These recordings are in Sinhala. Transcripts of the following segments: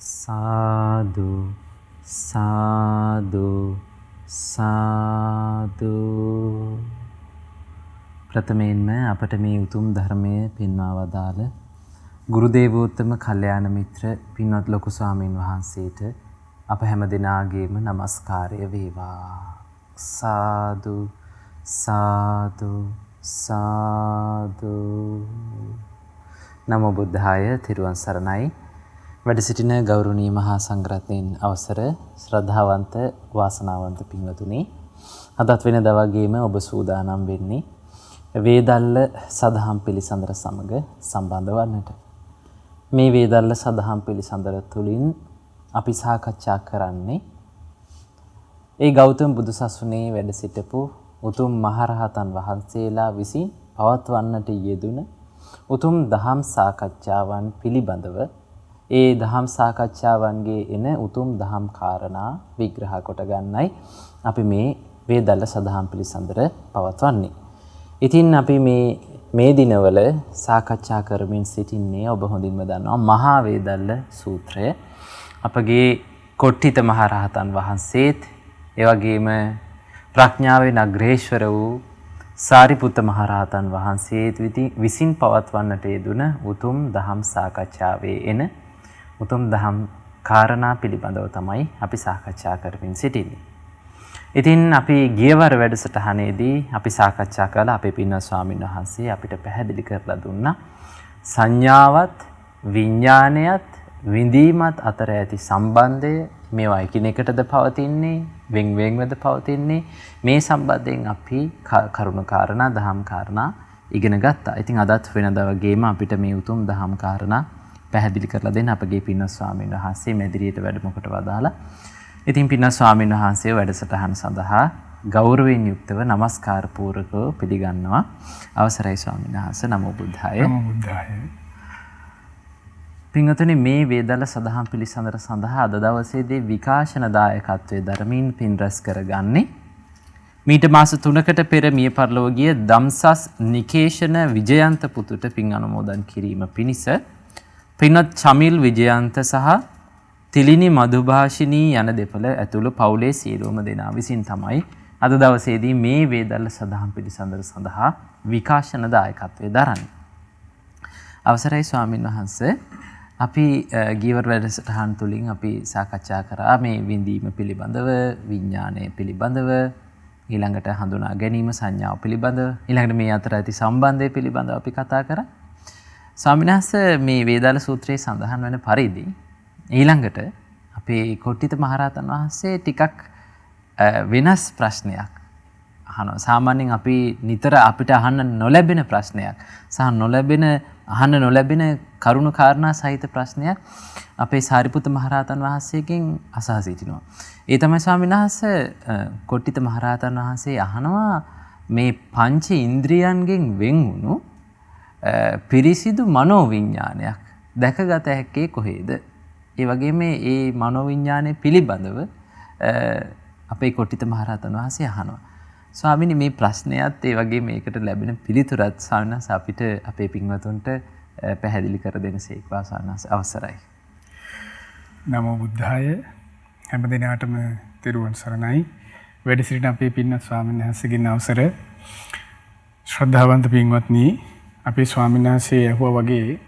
සාදු සාදු සාදු. ප්‍රථමයෙන්ම අපට මේ උතුම් ධර්මය පෙන්වා වදාළ ගුරු දේවෝත්තම කල්යාණ මිත්‍ර පින්වත් ලොකු ස්වාමීන් වහන්සේට අප හැම දෙනාගේම নমස්කාරය වේවා. සාදු සාදු සාදු. නමෝ බුද්ධාය. තෙරුවන් සරණයි. වැඩ සිටින ගෞරවනීය මහා සංඝරත්නයන් අවසර ශ්‍රද්ධාවන්ත වාසනාවන්ත පින්වතුනි, අදත් වෙනදා වගේම ඔබ සූදානම් වෙන්නේ වේදල්ල සදහම් පිළිසඳර සමග සම්බන්ධ වන්නට. මේ වේදල්ල සදහම් පිළිසඳර තුළින් අපි සාකච්ඡා කරන්නේ ඒ ගෞතම බුදුසසුනේ වැඩ සිටපු උතුම් මහරහතන් වහන්සේලා විසින් පවත්වන්නට යෙදුන උතුම් දහම් සාකච්ඡාවන් පිළිබඳව ඒ දහම් සාකච්ඡාවන්ගේ එන උතුම් දහම් කාරණා විග්‍රහ කොට ගන්නයි අපි මේ වේදල්ල සදහම් පිළිසඳර පවත්වන්නේ. ඉතින් අපි මේ දිනවල සාකච්ඡා කරමින් සිටින්නේ ඔබ හොඳින්ම දන්නවා මහා වේදල්ල සූත්‍රය. අපගේ කොට්ටිත මහරහතන් වහන්සේත් ඒ වගේම ප්‍රඥාවෙන් අග්‍රේශ්වර වූ සාරිපුත්ත මහරහතන් වහන්සේත් විසින් පවත්වන්නට යෙදුන උතුම් දහම් සාකච්ඡාවේ එන උතුම් දහම් කාරණා පිළිබඳව තමයි අපි සාකච්ඡා කරමින් සිටින්නේ. ඉතින් අපි ගියවර වැඩසටහනේදී අපි සාකච්ඡා කළා අපේ පින්වත් ස්වාමීන් වහන්සේ අපිට පැහැදිලි කරලා දුන්නා සංඥාවත් විඥානයත් විඳීමත් අතර ඇති සම්බන්ධය, මේවා එකිනෙකටද පවතින්නේ, වෙන් වෙන්වද පවතින්නේ, මේ සම්බන්ධයෙන් අපි කරුණු කාරණා දහම් කාරණා ඉගෙන ගත්තා. ඉතින් අදත් වෙනදා වගේම අපිට මේ උතුම් දහම් කාරණා පැහැදිලි කරලා දෙන්න අපගේ පින්වත් ස්වාමීන් වහන්සේ මැදිරියට වැඩම කොට වදාලා. ඉතින් පින්වත් ස්වාමීන් වහන්සේ වැඩසටහන සඳහා ගෞරවයෙන් යුක්තව নমස්කාර පූර්වකව පිළිගන්නවා. අවසරයි ස්වාමීන් වහන්සේ. නමෝ බුද්ධාය. නමෝ බුද්ධාය. පින්වතුනි, මේ වේදල්ල සදහම් පිළිසඳර සඳහා අද දවසේදී විකාශන දායකත්වයේ ධර්මීන් පින් රැස් කරගන්නේ මීට මාස 3කට පෙර මිය පරලොව ගිය දම්සස් නිකේෂණ විජයන්ත පුතුට පින් අනුමෝදන් කිරීම පිණිස පින්වත් චමිල් විජයන්ත සහ තිලිනි මధుභාෂිනී යන දෙපළ ඇතුළු පවුලේ සියලුම දෙනා විසින් තමයි අද දවසේදී මේ වේදල්ල සදහම් පිළිසඳර සඳහා විකාශන දායකත්වයේ දරන්නේ. අවසරයි ස්වාමින් වහන්සේ. අපි ගියවර වැඩසටහන් තුළින් අපි සාකච්ඡා කරා මේ විඳීම පිළිබඳව, විඥානය පිළිබඳව, ඊළඟට හඳුනා ගැනීම සංඥාව පිළිබඳව, ඊළඟට මේ අතර ඇති සම්බන්ධය පිළිබඳව අපි කතා කරා. ස්වාමීන් වහන්සේ, මේ වේදාල සූත්‍රයේ සඳහන් වන පරිදි ඊළඟට අපේ කොට්ටිත මහරහතන් වහන්සේ ටිකක් වෙනස් ප්‍රශ්නයක් අහනවා. සාමාන්‍යයෙන් අපි නිතර අපිට අහන්න නොලැබෙන ප්‍රශ්නයක් සහ අහන්න නොලැබෙන කරුණු කාරණා සහිත ප්‍රශ්නයක් අපේ සාරිපුත්ත මහරහතන් වහන්සේගෙන් අසා සිටිනවා. ඒ තමයි ස්වාමීන් වහන්සේ කොට්ටිත මහරහතන් වහන්සේ අහනවා මේ පංච ඉන්ද්‍රියන්ගෙන් වෙන් වුණු පිරිසිදු මනෝවිඤ්ඤාණයක් දැකගත හැක්කේ කොහේද? ඒ වගේම මේ මනෝවිඤ්ඤාණය පිළිබඳව අපේ කොට්ටිත මහරහතන් වහන්සේ අහනවා. ස්වාමීනි, මේ ප්‍රශ්නයත් ඒ වගේ මේකට ලැබෙන පිළිතුරත් ස්වාමීන් වහන්සේ අපිට අපේ පින්වතුන්ට පැහැදිලි කර දෙනසේක්වා ස්වාමීන් වහන්සේ. අවසරයි. නමෝ බුද්ධාය. හැම දිනාටම තෙරුවන් සරණයි. වැඩ සිටින අපේ පින්වත් ස්වාමීන් වහන්සේගෙන් අවසර. ශ්‍රද්ධාවන්ත පින්වත්නි, අපේ ස්වාමීන් වහන්සේ ඇහුවා වගේ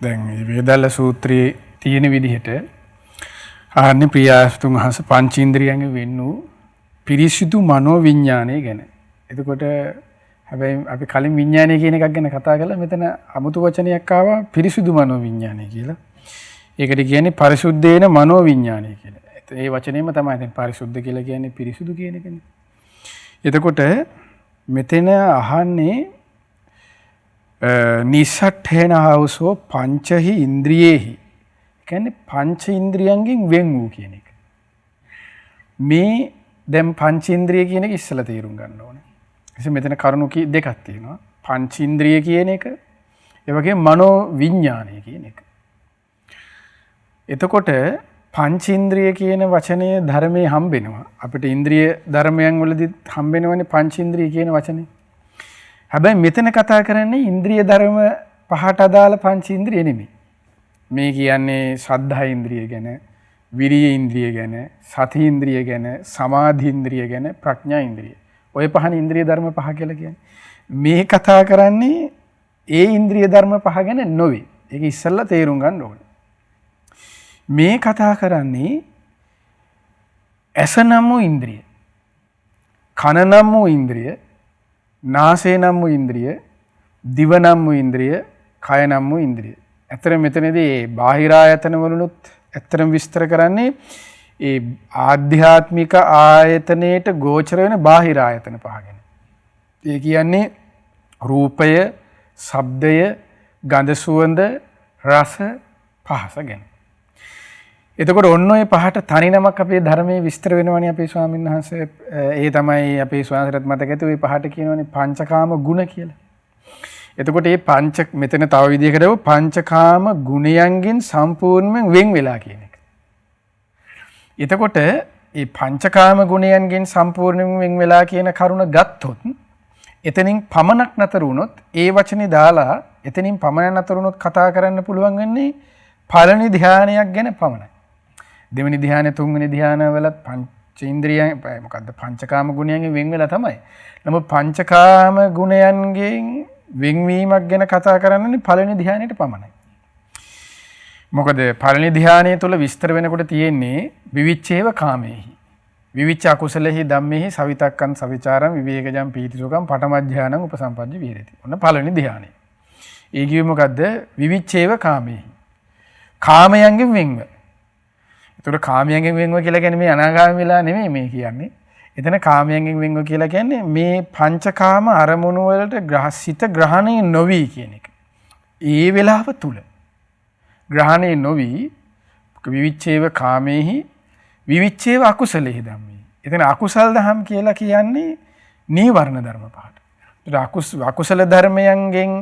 දැන් මේ වේදල්ල සූත්‍රයේ තියෙන විදිහට ආන්නේ ප්‍රියාස්තුන් වහන්සේ පංචේන්ද්‍රියන්ගෙන් වෙන් වූ පිරිසිදු මනෝවිඤ්ඤාණය ගැන. එතකොට හැබැයි අපි කලින් විඤ්ඤාණය කියන එකක් ගැන කතා කළා. මෙතන අමුතු වචනයක් ආවා පිරිසිදු මනෝවිඤ්ඤාණය කියලා. ඒකට කියන්නේ පරිසුද්ධේන මනෝවිඤ්ඤාණය කියලා. ඒ වචනේම තමයි දැන් පරිසුද්ධ කියලා කියන්නේ පිරිසිදු කියන එකනේ. එතකොට මෙතන අහන්නේ නිසට්ඨේන හවසෝ පංචහි ඉන්ද්‍රියේහි. කියන්නේ පංච ඉන්ද්‍රියන්ගෙන් වෙන් වූ කියන එක. මේ දැන් පංචේන්ද්‍රිය කියන එක ඉස්සලා තේරුම් ගන්න ඕනේ. එසේ මෙතන කරුණු දෙකක් තියෙනවා. පංචේන්ද්‍රිය කියන එක, ඒ වගේම මනෝ විඥානය කියන එක. එතකොට පංචේන්ද්‍රිය කියන වචනය ධර්මයේ හම්බෙනවා. අපිට ඉන්ද්‍රිය ධර්මයන් වලදී හම්බෙනවනේ පංචේන්ද්‍රිය කියන වචනේ. හැබැයි මෙතන කතා කරන්නේ ඉන්ද්‍රිය ධර්ම පහට අදාළ පංචේන්ද්‍රිය නෙමෙයි. මේ කියන්නේ ශ්‍රද්ධා ඉන්ද්‍රිය ගැන, විරිය ඉන්ද්‍රිය ගැන, සති ඉන්ද්‍රිය ගැන, සමාධි ඉන්ද්‍රිය ගැන, ප්‍රඥා ඉන්ද්‍රිය. ඔය පහන ඉන්ද්‍රිය ධර්ම පහ කියලා කියන්නේ. මේ කතා කරන්නේ ඒ ඉන්ද්‍රිය ධර්ම පහ ගැන නොවේ. ඒක ඉස්සෙල්ලා තේරුම් ගන්න ඕනේ. මේ කතා කරන්නේ ඇස නම් වූ ඉන්ද්‍රිය, කන නම් වූ ඉන්ද්‍රිය, නාසය නම් වූ ඉන්ද්‍රිය, දිව නම් වූ ඉන්ද්‍රිය, කය නම් වූ ඉන්ද්‍රිය. ඇත්තට මෙතනදී බාහිර ආයතන වලුත් ඇත්තටම විස්තර කරන්නේ ඒ ආධ්‍යාත්මික ආයතනයේට ගෝචර වෙන බාහිර ආයතන පහ ගැන. ඒ කියන්නේ රූපය, ශබ්දය, ගන්ධ සුවඳ, රස, පහස ගැන. එතකොට ඔන්න ඔය පහට තනි නමක් අපේ ධර්මයේ විස්තර වෙනවනේ අපේ ස්වාමීන් වහන්සේ. ඒ තමයි අපේ ස්වාමීන් වහන්සේට මතක ඇති ඔය පහට කියනවනේ පංචකාම ගුණ කියලා. එතකොට මේ මෙතන තව විදිහකට පංචකාම ගුණයන්ගෙන් සම්පූර්ණයෙන් වෙන් වෙලා කියන එක. එතකොට මේ පංචකාම ගුණයන්ගෙන් සම්පූර්ණයෙන් වෙන් වෙලා කියන කරුණ ගත්තොත් එතනින් පමණක් නතර වුණොත් ඒ වචනේ දාලා එතනින් පමණක් නතර වුණොත් කතා කරන්න පුළුවන් වෙන්නේ පළවෙනි ධානයක් ගැන පමණයි. දෙවෙනි ධානය, තුන්වෙනි ධානය වලත් පංචේන්ද්‍රියයන් මොකද්ද පංචකාම ගුණයන්ගෙන් වෙන් වෙලා තමයි. නමුත් පංචකාම ගුණයන්ගෙන් වෙන්වීමක් ගැන කතා කරන්නේ පළවෙනි ධානයට පමණයි. මොකද පළවෙනි ධානය තුල විස්තර වෙනකොට තියෙන්නේ විවිච්ඡේව කාමේහි. විවිච්ඡ අකුසලෙහි ධම්මේහි සවිතක්කං සවිචාරං විවේකජං පීතිසුඛං පඨමඥානං උපසම්පජ්ජ විහෙරති. ඔන්න පළවෙනි ධානය. ඒ කිව්වේ මොකද්ද? විවිච්ඡේව කාමේහි. කාමයන්ගෙන් වෙන්ව. ඒතර කාමයන්ගෙන් වෙන්ව කියලා කියන්නේ මේ අනාගාමී වෙලා නෙමෙයි මේ කියන්නේ. එතන කාමයන්ගෙන් වෙන්ව කියලා කියන්නේ මේ පංචකාම අරමුණු වලට සිත ග්‍රහණය නොවි කියන එක. ඒ වෙලාව තුල ග්‍රහණය නොවි විවිච්ඡේව කාමේහි විවිච්ඡේව අකුසලෙහි ධම්මේ. එතන අකුසල් දහම් කියලා කියන්නේ නීවරණ ධර්ම පහට. ඒතර අකුසල ධර්මයන්ගෙන්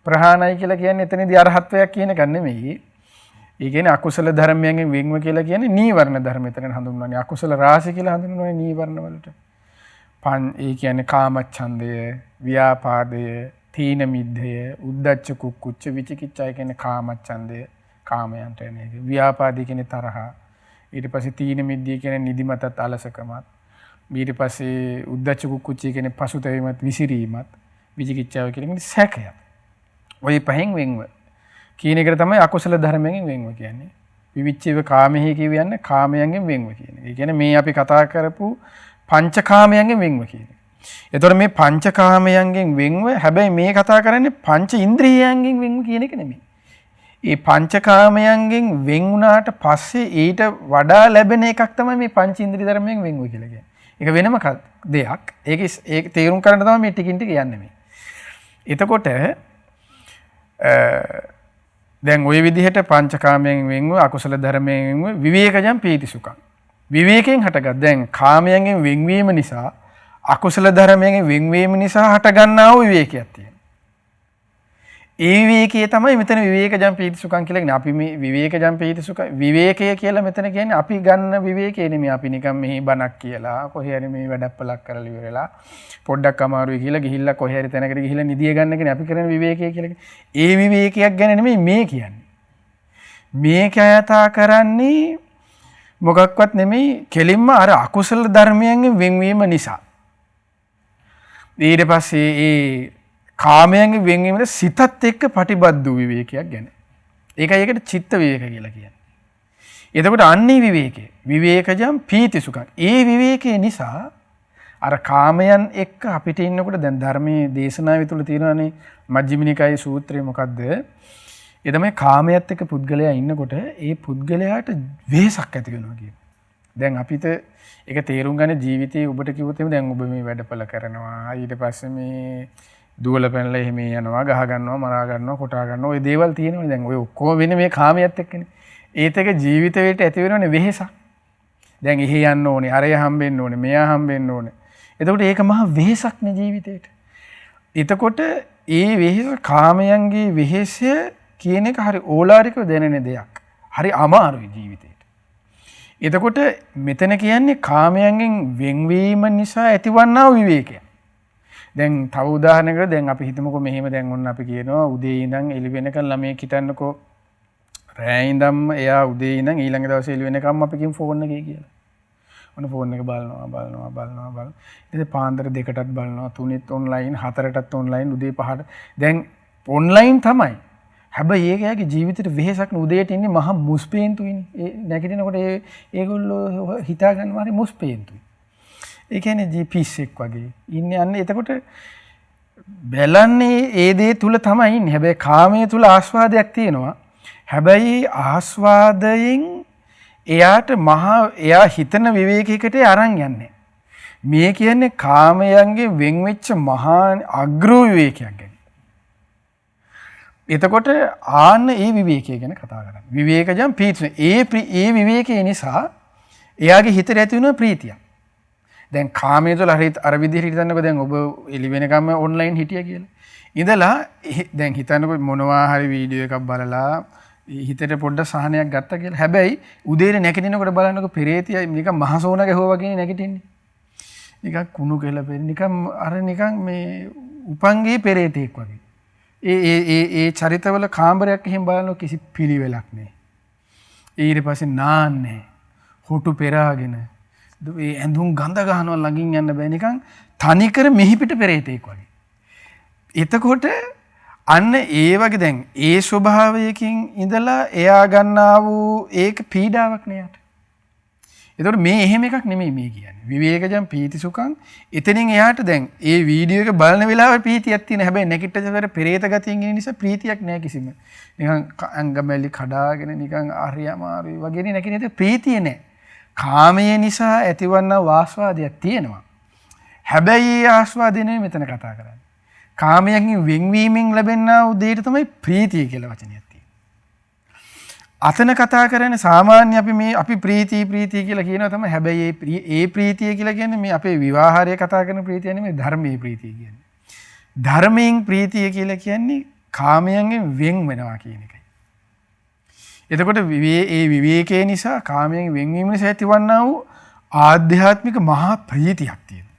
ප්‍රහාණය කියලා කියන්නේ එතනදී අරහත්වයක් කියන එක නෙමෙයි. ඒ කියන්නේ අකුසල ධර්මයන්ගෙන් වෙන්ව කියලා කියන්නේ නීවරණ ධර්ම එතන හඳුන්වන්නේ. අකුසල රාශි කියලා හඳුන්වන්නේ නීවරණ වලට. ඒ කියන්නේ කාමච්ඡන්දය, ව්‍යාපාදය, තීන මිද්ධය, උද්ධච්ච කුක්කුච්ච විචිකිච්ඡය කියන්නේ කාමච්ඡන්දය, කාමයන්ට එන එක. ව්‍යාපාදී කියන්නේ තරහ. ඊට පස්සේ තීන මිද්ධය කියන්නේ නිදිමතත් අලසකමත්. ඊට පස්සේ උද්ධච්ච කුක්කුච්ච කියන්නේ පසුතැවීමත් විසිරීමත්. විචිකිච්ඡාව කියන්නේ සැකයක්. ඔය පහෙන් වෙන්ව කියන එකට තමයි අකුසල ධර්මයෙන් වෙන්ව කියන්නේ. විවිච්ඡේව කාමෙහි කියන්නේ කාමයන්ගෙන් වෙන්ව කියන එක. ඒ කියන්නේ මේ අපි කතා කරපු පංචකාමයන්ගෙන් වෙන්ව කියන එක. ඒතකොට මේ පංචකාමයන්ගෙන් වෙන්ව හැබැයි මේ කතා කරන්නේ පංච ඉන්ද්‍රියයන්ගෙන් වෙන්ව කියන එක නෙමෙයි. මේ පංචකාමයන්ගෙන් වෙන් වුණාට පස්සේ ඊට වඩා ලැබෙන එකක් තමයි මේ පංච ඉන්ද්‍රිය ධර්මයෙන් වෙන්ව කියලා කියන්නේ. ඒක වෙනම දෙයක්. ඒක තේරුම් ගන්න තමයි මේ ටිකින් ටික යන්නේ මේ. එතකොට දැන් ওই විදිහට පංචකාමයෙන් වෙන්ව අකුසල ධර්මයෙන් වෙන්ව විවේකජං පීතිසුඛං. විවේකයෙන් හටගත් දැන් කාමයෙන් වෙන්වීම නිසා අකුසල ධර්මයෙන් වෙන්වීම නිසා හටගන්නා වූ විවේකයක් තියෙනවා. ඒ විවේකයේ තමයි මෙතන විවේකජං පීතිසුඛං කියලා කියන්නේ. අපි මේ විවේකජං පීතිසුඛ විවේකය කියලා මෙතන කියන්නේ අපි ගන්න විවේකේ නෙමෙයි. අපි නිකන් මෙහි බණක් කියලා කොහේ හරි මේ වැඩප්පලක් කරලා ඉවරලා පොඩ්ඩක් අමාරුයි කියලා ගිහිල්ලා කොහේ හරි තැනකට ගිහිල්ලා නිදිය ගන්න එකනේ අපි කරන විවේකය කියලා. ඒ විවේකයක් ගැන නෙමෙයි මේ කියන්නේ. මේ කයතා කරන්නේ මොකක්වත් නෙමෙයි කෙලින්ම අර අකුසල ධර්මයන්ගෙන් වෙන්වීම නිසා. ඊට පස්සේ ඒ කාමයන්ගෙන් වෙන්වීමට සිතත් එක්ක ප්‍රතිබද්ධ වූ විවේකයක් ගැන. ඒකයි ඒකට චිත්ත විවේක කියලා කියන්නේ. එතකොට අන්නේ විවේකේ විවේකජම් පීතිසුඛං. ඒ විවේකේ නිසා අර කාමයන් එක්ක අපිට ඉන්නකොට දැන් ධර්මයේ දේශනාව තුළ තියෙනවානේ මජ්ක්‍ධිම නිකායේ සූත්‍රය මොකද්ද? ඒ තමයි කාමයට එක්ක පුද්ගලයා ඉන්නකොට ඒ පුද්ගලයාට වෙහසක් ඇති වෙනවා කියන්නේ. දැන් අපිට ඒක තේරුම් ගන්න ජීවිතේ ඔබට කිව්වොත් එහෙම දැන් ඔබ මේ වැඩපල කරනවා ඊට පස්සේ මේ දුවල පැනලා එහෙම යනවා ගහ ගන්නවා මරා ගන්නවා කොටා ගන්නවා ওই දේවල් තියෙනවනේ දැන් ඔය ඔක්කොම වෙන්නේ මේ කාමයට එක්කනේ. ඒත් එක ජීවිතේට ඇති වෙනවනේ වෙහසක්. දැන් එහෙ යන්න ඕනේ අරය හම්බෙන්න ඕනේ මෙයා හම්බෙන්න ඕනේ. එතකොට ඒක මහා වෙහසක් නේ ජීවිතේට. එතකොට ඒ වෙහස කාමයන්ගේ වෙහසය කියන එක හරි ඕලාරිකව දැනෙන දෙයක්. හරි අමාරුයි ජීවිතේට. එතකොට මෙතන කියන්නේ කාමයන්ගෙන් වෙන්වීම නිසා ඇතිවන්නා වූ විවේකය. දැන් තව උදාහරණයකට දැන් අපි හිතමුකෝ මෙහෙම දැන් ඔන්න අපි කියනවා උදේ ඉඳන් එළි වෙනකන් ළමයෙක් හිටන්නකෝ රෑ ඉඳන්ම එයා උදේ ඉඳන් ඊළඟ දවසේ එළි වෙනකම් අපි කියමු ෆෝන් එකේ කියලා. ඔන්න ෆෝන් එක බලනවා. ඉතින් පාන්දර 2ටත් බලනවා, 3ත් ඔන්ලයින්, 4ටත් ඔන්ලයින්, උදේ 5ට. දැන් ඔන්ලයින් තමයි. හැබැයි ඒකයාගේ ජීවිතේට වෙහෙසක් නේ. උදේට ඉන්නේ මහා මුස්පේන්තුයිනේ. ඒ නැගිටිනකොට ඒගොල්ලෝ හිතා ගන්නවා හරි මුස්පේන්තුයි. ඒ කියන්නේ ජීපීස් එක් වගේ ඉන්නේ. අන්න එතකොට බලන්නේ ඒ දේ තුල තමයි ඉන්නේ. හැබැයි කාමයේ තුල ආස්වාදයක් තියෙනවා. හැබැයි ආස්වාදයෙන් එයා හිතන විවේකයකට අරන් යන්නේ. මේ කියන්නේ කාමයන්ගේ වෙන් වෙච්ච මහා අග්‍ර විවේකයක් ගැන. එතකොට ආන්න ඒ විවේකය ගැන කතා කරන්නේ. විවේකජම් ප්‍රීතිය. ඒ විවේකයේ නිසා එයාගේ හිතට ඇති වෙන ප්‍රීතිය. දැන් කාමයේ තුල හරියට අර විදිහට හිතන්නකෝ. දැන් ඔබ එළි වෙනකම් ඔන්ලයින් හිටියා කියලා. ඉඳලා දැන් හිතන්නකෝ මොනවා හරි වීඩියෝ එකක් බලලා හිතට පොඩ්ඩක් සහනයක් ගත්තා කියලා. හැබැයි උදේට නැගිටිනකොට බලන්නකෝ පෙරේතිය නිකන් මහසෝන ගැහුවා වගේ නැගිටින්නේ. නිකන් කුණු කෙල පෙර නිකන් මේ උපංගේ පෙරේතෙක් වගේ. ඒ චරිතවල කාමරයක් එහෙම බලනකොට කිසි පිළිවෙලක් නැහැ. ඊට පස්සේ නාන්නේ හොටු පෙරාගෙන ඒ ඇඳුම් ගඳ ගන්නවා ළඟින් යන්න බෑ නිකන් තනිකර මිහිපිට පෙරේතෙක් වගේ. එතකොට අන්න ඒ වගේ දැන් ඒ ස්වභාවයකින් ඉඳලා එයා ගන්නා වූ ඒක පීඩාවක් නෑට. එතකොට මේ එහෙම එකක් නෙමෙයි මේ කියන්නේ. විවේකජම් පීති සුඛං. එතනින් එයාට දැන් ඒ වීඩියෝ එක බලන වෙලාවේ ප්‍රීතියක් තියෙන. හැබැයි නැගිට්ටසවර පෙරේත ගතියෙන් ඉන්න නිසා ප්‍රීතියක් නෑ කිසිම. නිකන් අංගමැලි කඩාගෙන නිකන් ආර්ය අමාරුයි වගේ නැකිනේ ප්‍රීතිය නෑ. කාමයේ නිසා ඇතිවන්නා ආස්වාදයක් තියෙනවා. හැබැයි ඒ ආස්වාදය නෙමෙයි මෙතන කතා කරන්නේ. කාමයෙන් වෙන්වීමෙන් ලැබෙනා වූ දෙයට තමයි ප්‍රීතිය කියලා වචනයක් තියෙන්නේ. අතන කතා කරන්නේ සාමාන්‍ය අපි ප්‍රීතිය කියලා කියනවා තමයි. හැබැයි ඒ ප්‍රීතිය කියලා කියන්නේ මේ අපේ විවාහාරය කතා කරන ප්‍රීතිය නෙමෙයි ධර්මයේ ප්‍රීතිය කියන්නේ. ධර්මයෙන් ප්‍රීතිය කියලා කියන්නේ කාමයෙන් වෙන් වෙනවා කියන එකයි. එතකොට ඒ විවේකයේ නිසා කාමයෙන් වෙන්වීම නිසා ඇතිවන්නා වූ ආධ්‍යාත්මික මහා ප්‍රීතියක් තියෙනවා.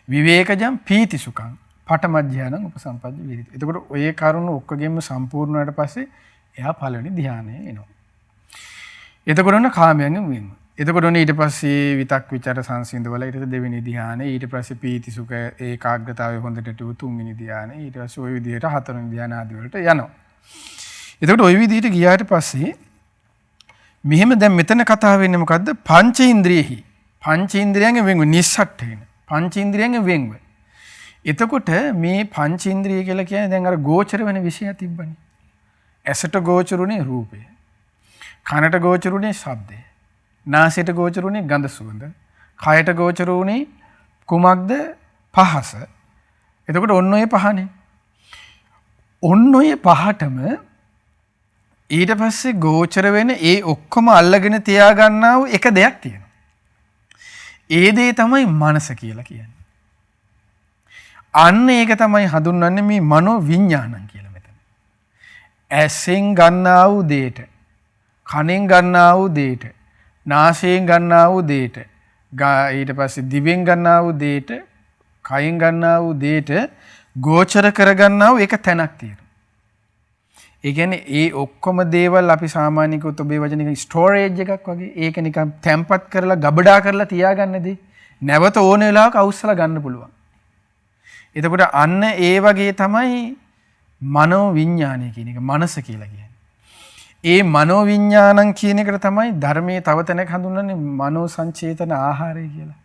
විවේකජම් පීති සුඛං පඨම ධානං උපසම්පද්ද විරිත. එතකොට ඔය කරුණ ඔක්කොගෙම සම්පූර්ණ වුණාට පස්සේ එයා පළවෙනි ධානය එනවා. එතකොට ඔන්න කාමයෙන් වෙන්ව. එතකොට ඔන්න ඊට පස්සේ විතක් විචාර සංසිඳවල ඊට දෙවෙනි ධානය, ඊට පස්සේ පීති සුඛ ඒකාග්‍රතාවය හොඳට ටු තුන්වෙනි ධානය, ඊට පස්සේ ওই විදිහට හතරවෙනි ධාන ආදී වලට යනවා. එතකොට ওই විදිහට ගියාට පස්සේ මෙහෙම දැන් මෙතන කතා වෙන්නේ මොකද්ද? පංචේන්ද්‍රියෙහි. පංචේන්ද්‍රයන්ගෙන් වෙන්ව නිස්සට්ඨේන. පංචේන්ද්‍රයන්ගෙන් වෙන්ව. එතකොට මේ පංචේන්ද්‍රිය කියලා කියන්නේ දැන් අර ගෝචර වෙන විෂය තිබ්බනේ. ඇසට ගෝචරුනේ රූපය. කනට ගෝචරුනේ ශබ්දය. නාසයට ගෝචරුනේ ගඳ සුවඳ. කයට ගෝචරුනේ කුමක්ද? පහස. එතකොට ඔන්න ඔය පහනේ. ඔන්න ඔය පහටම ඊට පස්සේ ගෝචර වෙන ඒ ඔක්කොම අල්ලගෙන තියාගන්නා වූ එක දෙයක් තියෙනවා. ඒ දේ තමයි මනස කියලා කියන්නේ. අන්න ඒක තමයි හඳුන්වන්නේ මේ මනෝ විඥානං කියලා මෙතන. ඇසෙන් ගන්නා වූ දේට, කනෙන් ගන්නා වූ දේට, නාසයෙන් ගන්නා වූ දේට, ඊට පස්සේ දිවෙන් ගන්නා වූ දේට, කයෙන් ගන්නා වූ දේට ගෝචර කරගන්නා වූ එක තැනක් තියෙනවා. ඒ කියන්නේ ඒ ඔක්කොම දේවල් අපි සාමාන්‍යකව ඔබේ වචනික ස්ටෝරේජ් එකක් වගේ ඒක නිකන් තැම්පත් කරලා ගබඩා කරලා තියාගන්න දේ. නැවත ඕන වෙලාවක අවශ්‍යලා ගන්න පුළුවන්. එතකොට අන්න ඒ වගේ තමයි මනෝ විඥානය කියන එක මනස කියලා කියන්නේ. ඒ මනෝ විඥානං කියන එකට තමයි ධර්මයේ තව තැනක හඳුන්වන්නේ මනෝ සංචේතන ආහාරය කියලා.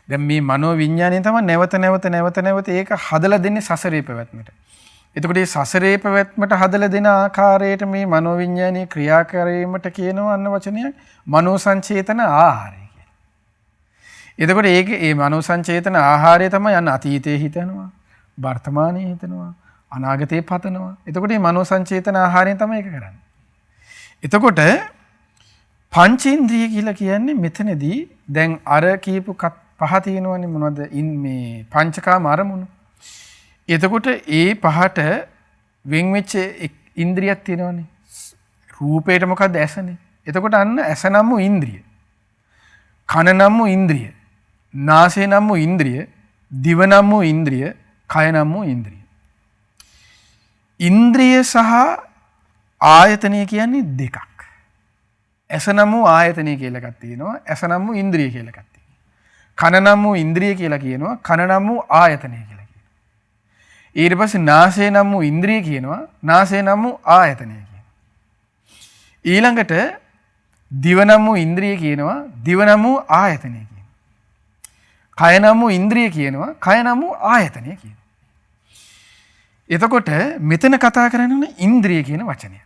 දැන් මේ මනෝ විඥානය තමයි නැවත ඒක හදලා දෙන්නේ සසරේ පැවැත්මට. එතකොට මේ සසරේ පැවැත්මට හදලා දෙන ආකාරයට මේ මනෝ විඥානීය ක්‍රියා කිරීමට කියනවා අන්න වචනයක් මනෝ සංචේතන ආහාරය කියලා. එතකොට ඒ මනෝ සංචේතන ආහාරය තමයි අන්න අතීතයේ හිතනවා, වර්තමානයේ හිතනවා, අනාගතේ පතනවා. එතකොට මේ මනෝ සංචේතන ආහාරයෙන් තමයි ඒක කරන්නේ. එතකොට පංචේන්ද්‍රිය කියලා කියන්නේ මෙතනදී දැන් අර කියපු පහ තියෙනවනේ මොනවද? මේ පංචකාම අරමුණු. එතකොට ඒ පහට වෙන් වෙච්ච ඉන්ද්‍රියක් තියෙනවනේ. රූපේට මොකද්ද? ඇසනේ. එතකොට අන්න ඇස නම් වූ ඉන්ද්‍රිය. කන නම් වූ ඉන්ද්‍රිය. නාසය නම් වූ ඉන්ද්‍රිය. දිව නම් වූ ඉන්ද්‍රිය. කය නම් වූ ඉන්ද්‍රිය. ඉන්ද්‍රිය සහ ආයතනය කියන්නේ දෙකක්. ඇස නම් වූ ආයතනය කියලා එකක් තියෙනවා. ඇස නම් වූ ඉන්ද්‍රිය කියලා එකක් තියෙනවා. කන නම් වූ ඉන්ද්‍රිය කියලා කියනවා. කන නම් වූ ආයතනය කියලා කියනවා. ඊට පස්සේ නාසය නම් වූ ඉන්ද්‍රිය කියනවා. නාසය නම් වූ ආයතනය කියනවා. ඊළඟට දිව නම් වූ ඉන්ද්‍රිය කියනවා. දිව නම් වූ ආයතනය කියනවා. කය නම් වූ ඉන්ද්‍රිය කියනවා. කය නම් වූ ආයතනය කියනවා. එතකොට මෙතන කතා කරන්නේ ඉන්ද්‍රිය කියන වචනය.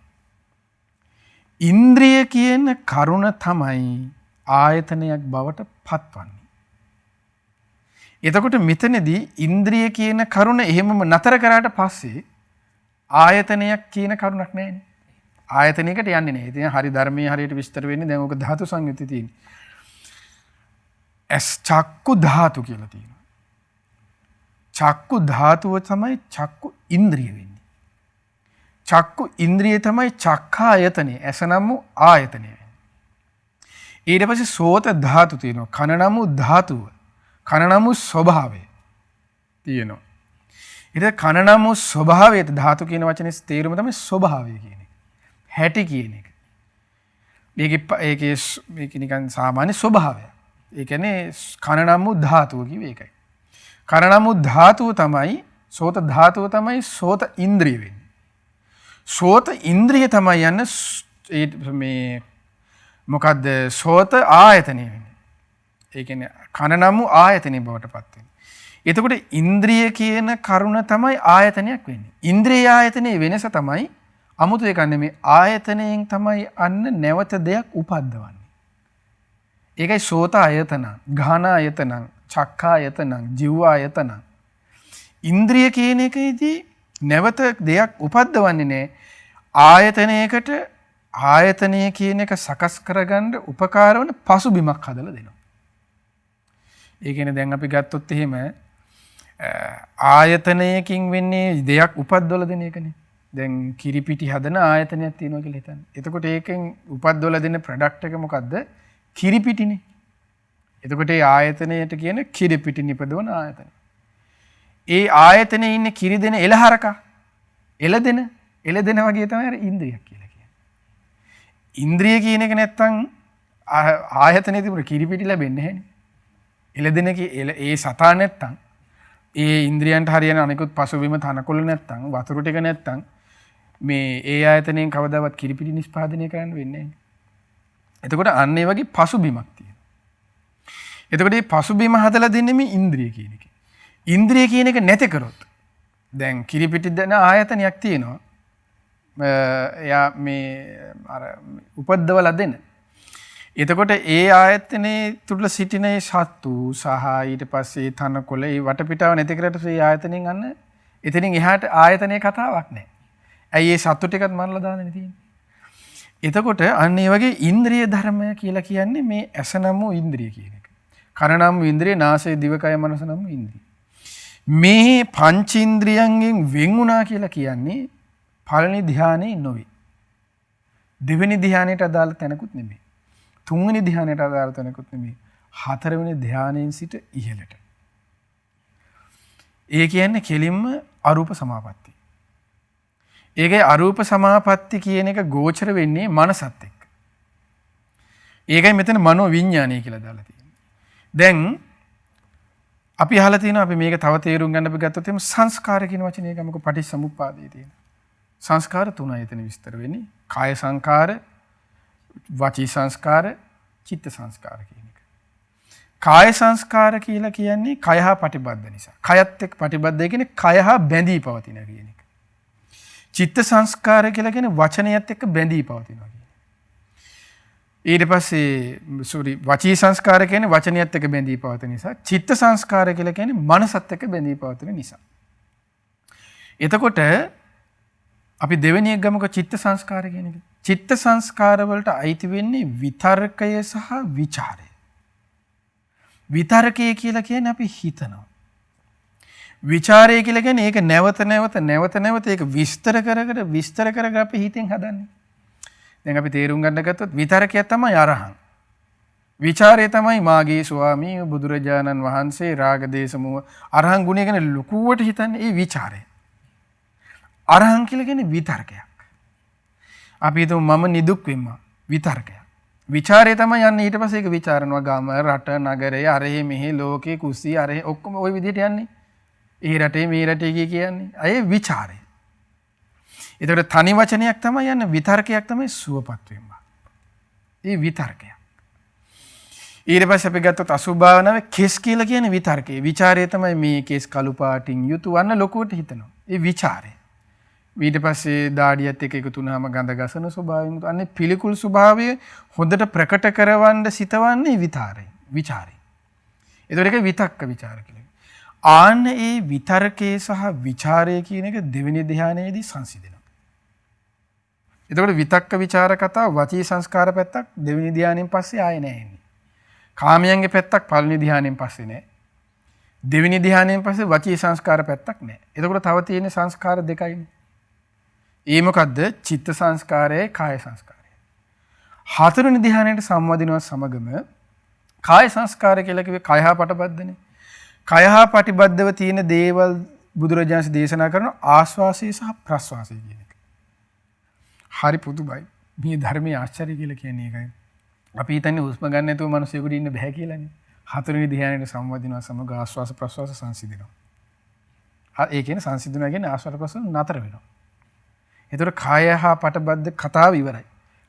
ඉන්ද්‍රිය කියන කරුණ තමයි ආයතනයක් බවට පත්වන්නේ. එතකොට මෙතනදී ඉන්ද්‍රිය කියන කරුණ එහෙමම නතර කරාට පස්සේ ආයතනයක් කියන කරුණක් නැහැ. ආයතනයකට යන්නේ නැහැ. ඉතින් හරි ධර්මයේ හරියට විස්තර වෙන්නේ දැන් ඔක ධාතු සංයුත්තේ තියෙන්නේ. චක්කු ධාතු කියලා තියෙනවා. චක්කු ධාතුව තමයි චක්කු ඉන්ද්‍රිය වෙන්නේ. චක්කු ඉන්ද්‍රිය තමයි චක්ඛායතනෙ ඇස නම් වූ ආයතනය. ඊට පස්සේ සෝත ධාතු තියෙනවා. කන නම් වූ ධාතුව. කන නම් වූ ස්වභාවය තියෙනවා. ඊට කන නම් වූ ස්වභාවය ධාතු කියන වචනේ තේරුම තමයි ස්වභාවය කියන එක. හැටි කියන එක. මේකේ නිකන් සාමාන්‍ය ස්වභාවය. ඒ කියන්නේ කන නම් වූ ධාතුව කිව්වේ ඒකයි. කන නම් වූ ධාතුව තමයි සෝත ධාතුව තමයි සෝත ඉන්ද්‍රිය වෙන්නේ. සෝත ඉන්ද්‍රිය තමයි යන්නේ මේ මොකද්ද සෝත ආයතනය වෙන්නේ. ඒ කියන්නේ කන නම් වූ ආයතනය බවට පත් වෙන්නේ. එතකොට ඉන්ද්‍රිය කියන කරුණ තමයි ආයතනයක් වෙන්නේ. ඉන්ද්‍රිය ආයතනයේ වෙනස තමයි 아무තු එකක් නෙමෙයි ආයතනයෙන් තමයි අන්න නැවත දෙයක් උපද්දවන්නේ. ඒකයි සෝත ආයතන, ගාන ආයතන, චක්ඛා ආයතන, ජීව ආයතන. ඉන්ද්‍රිය කියන එකේදී නැවත දෙයක් උපද්දවන්නේ නැහැ. ආයතනයකට ආයතනය කියන එක සකස් කරගන්න උපකාර වන පසුබිමක් හදලා දෙනවා. ඒ කියන්නේ දැන් අපි ගත්තොත් එහෙම ආයතනයකින් වෙන්නේ දෙයක් උපද්දවලා දෙන එකනේ. දැන් කිරිපිටි හදන ආයතනයක් තියෙනවා කියලා හිතන්න. එතකොට ඒකෙන් උපද්දවලා දෙන ප්‍රොඩක්ට් එක මොකද්ද? කිරිපිටිනේ. එතකොට ඒ ආයතනයට කියන කිරිපිටි නිපදවන ආයතනය. ඒ ආයතනයේ ඉන්න කිරි දෙන එළහරකා එළදෙන වගේ තමයි අර ඉන්ද්‍රියක් කියලා කියන්නේ. ඉන්ද්‍රිය කියන එක නැත්තම් ආයතනයේ තිබුණ කිරිපිටි ලැබෙන්නේ නැහැනේ. එළදෙන ඒ සතා නැත්තම් ඒ ඉන්ද්‍රියන්ට හරියන අනිකුත් පසුබිම තනකොළ නැත්තම් වතුර ටික නැත්තම් මේ ඒ ආයතනයෙන් කවදාවත් කිරිපිටි නිෂ්පාදනය කරන්න වෙන්නේ නැහැ. එතකොට අන්න ඒ වගේ පසුබිමක් තියෙනවා. එතකොට මේ පසුබිම හදලා දෙන්නේ මේ ඉන්ද්‍රිය කියන එක. ඉන්ද්‍රිය කියන එක නැති කරොත් දැන් කිරිපිටි දෙන ආයතනයක් තියෙනවා. එයා මේ අර උපද්දවලා දෙන. එතකොට ඒ ආයතනයේ තුල සිටින සත්තු සහ ඊට පස්සේ තනකොළ ඒ වටපිටාව නැති කරලා ඒ ආයතනෙන් අන්න එතනින් එහාට ආයතනයේ කතාවක් නැහැ. ඇයි ඒ සත්තු ටිකත් මරලා දාන්නේ තියෙන්නේ? එතකොට අන්න ඒ වගේ ඉන්ද්‍රිය ධර්මය කියලා කියන්නේ මේ ඇස නම් වූ ඉන්ද්‍රිය කියන එක. කන නම් වූ ඉන්ද්‍රිය, නාසය, දිවකය, මනස නම් වූ ඉන්ද්‍රිය. මේ පංචේන්ද්‍රියන්ගෙන් වෙන් වුණා කියලා කියන්නේ පළවෙනි ධ්‍යානෙ නොවේ. දෙවෙනි ධ්‍යානෙට අදාළ තැනකුත් නෙමෙයි. තුන්වෙනි ධ්‍යානෙට අදාළ තැනකුත් නෙමෙයි. හතරවෙනි ධ්‍යානයෙන් සිට ඉහළට. ඒ කියන්නේ කෙලින්ම අරූප සමාපatti. ඒකේ අරූප සමාපatti කියන එක ගෝචර වෙන්නේ මනසත් එක්ක. ඒකයි මෙතන මනෝ විඥානය කියලා දාලා තියෙන්නේ. දැන් අපි අහලා තියෙනවා අපි මේක තව තේරුම් ගන්න අපි ගත්තොත් එimhe සංස්කාර කියන වචනේ ගමක පටිච්චසමුප්පාදයේ තියෙන. සංස්කාර තුනයි එතන විස්තර වෙන්නේ. කාය සංකාර, වචී සංස්කාර, චිත්ත සංස්කාර කියන එක. කාය සංස්කාර කියලා කියන්නේ කය හා පටිබද්ධ නිසා. කයත් එක්ක පටිබද්ධ කියන්නේ කය හා බැඳී පවතින කියන එක. චිත්ත සංස්කාර කියලා කියන්නේ වචනයත් එක්ක බැඳී පවතිනවා කියන එක. ඊට පස්සේ වචී සංස්කාර කියන්නේ වචනයත් එක්ක බැඳී පවතින නිසා. චිත්ත සංස්කාර කියලා කියන්නේ මනසත් එක්ක බැඳී පවතින නිසා. එතකොට අපි දෙවෙනි එක ගමුක චිත්ත සංස්කාර කියන එක. චිත්ත සංස්කාර වලට අයිති වෙන්නේ විතර්කය සහ ਵਿਚාරය. විතර්කය කියලා කියන්නේ අපි හිතනවා. ਵਿਚාරය කියලා කියන්නේ ඒක නැවත ඒක විස්තර කර අපි හිතෙන් හදන්නේ. දැන් අපි තේරුම් ගන්න ගත්තොත් විතර්කය තමයි අරහං. ਵਿਚාරය තමයි මාගේ ස්වාමී බුදුරජාණන් වහන්සේ රාග දේශ මොහ අරහං ගුණය ගැන ලොකුවට හිතන්නේ ඒ ਵਿਚාරය. අරහං කියලා කියන්නේ විතර්කයක්. අපි හිතමු මම නිදුක් වෙම්මා විතර්කය. විචාරය තමයි යන්නේ ඊට පස්සේ ඒක විචාරනවා ගම රට නගරය අරහේ මෙහි ලෝකේ කුස්සිය අරහේ ඔක්කොම ওই විදිහට යන්නේ. ඒ රටේ මේ රටේ කියන්නේ. අය විචාරය. ඒතකොට තනි වචනයක් තමයි යන්නේ විතර්කයක් තමයි සුවපත් වෙම්මා. ඒ විතර්කය. ඊට පස්සේ අපි ගත්තොත් අසුභාවනාවේ කෙස් කියලා කියන්නේ විතර්කේ. විචාරය තමයි මේ කෙස් කළු පාටින් යුතු වන්න ලොකුවට හිතනවා. ඒ විචාරය. ඊට පස්සේ දාඩියත් එක්ක එකතු වුණාම ගඳ ගසන ස්වභාවයෙන් අනේ පිළිකුල් ස්වභාවය හොඳට ප්‍රකට කරවන්න සිතවන්නේ විචාරය. ඒතකොට ඒක විතක්ක විචාර කියලා. ආන්න ඒ විතර්කයේ සහ විචාරය කියන එක දෙවෙනි ධ්‍යානයේදී සංසිඳෙනවා. එතකොට විතක්ක විචාර කතා වචී සංස්කාර පැත්තක් දෙවෙනි ධ්‍යානෙන් පස්සේ ආයේ නැහැ එන්නේ. කාමයන්ගේ පැත්තක් පළවෙනි ධ්‍යානෙන් පස්සේ නැහැ. දෙවෙනි ධ්‍යානෙන් පස්සේ වචී සංස්කාර පැත්තක් නැහැ. එතකොට තව තියෙන සංස්කාර දෙකයිනේ. ඒ මොකද්ද? චිත්ත සංස්කාරයයි කාය සංස්කාරයයි. හතරවෙනි ධ්‍යානයට සම්වදිනවා සමගම කාය සංස්කාරය කියලා කිව්වේ කය හා පටබද්දනේ. කය හා පටිබද්ධව තියෙන දේවල් බුදුරජාණන් දේශනා කරන ආස්වාසය සහ ප්‍රස්වාසය කියන එක. හරි පුදුමයි. මේ ධර්මයේ ආශ්චර්ය කියලා කියන්නේ ඒකයි. අපි හිතන්නේ හුස්ම ගන්න නැතුව මිනිස්සුෙකුට ඉන්න බෑ කියලානේ. හතරවෙනි ධ්‍යානයේ සම්වදිනවා සමග ආස්වාස ප්‍රස්වාස සංසිඳිනවා. ඒ කියන්නේ සංසිඳුණා කියන්නේ ආස්වාස ප්‍රස්වාස නතර වෙනවා. ඒතර කාය හා පටබද්ධ කතාව ඉවරයි.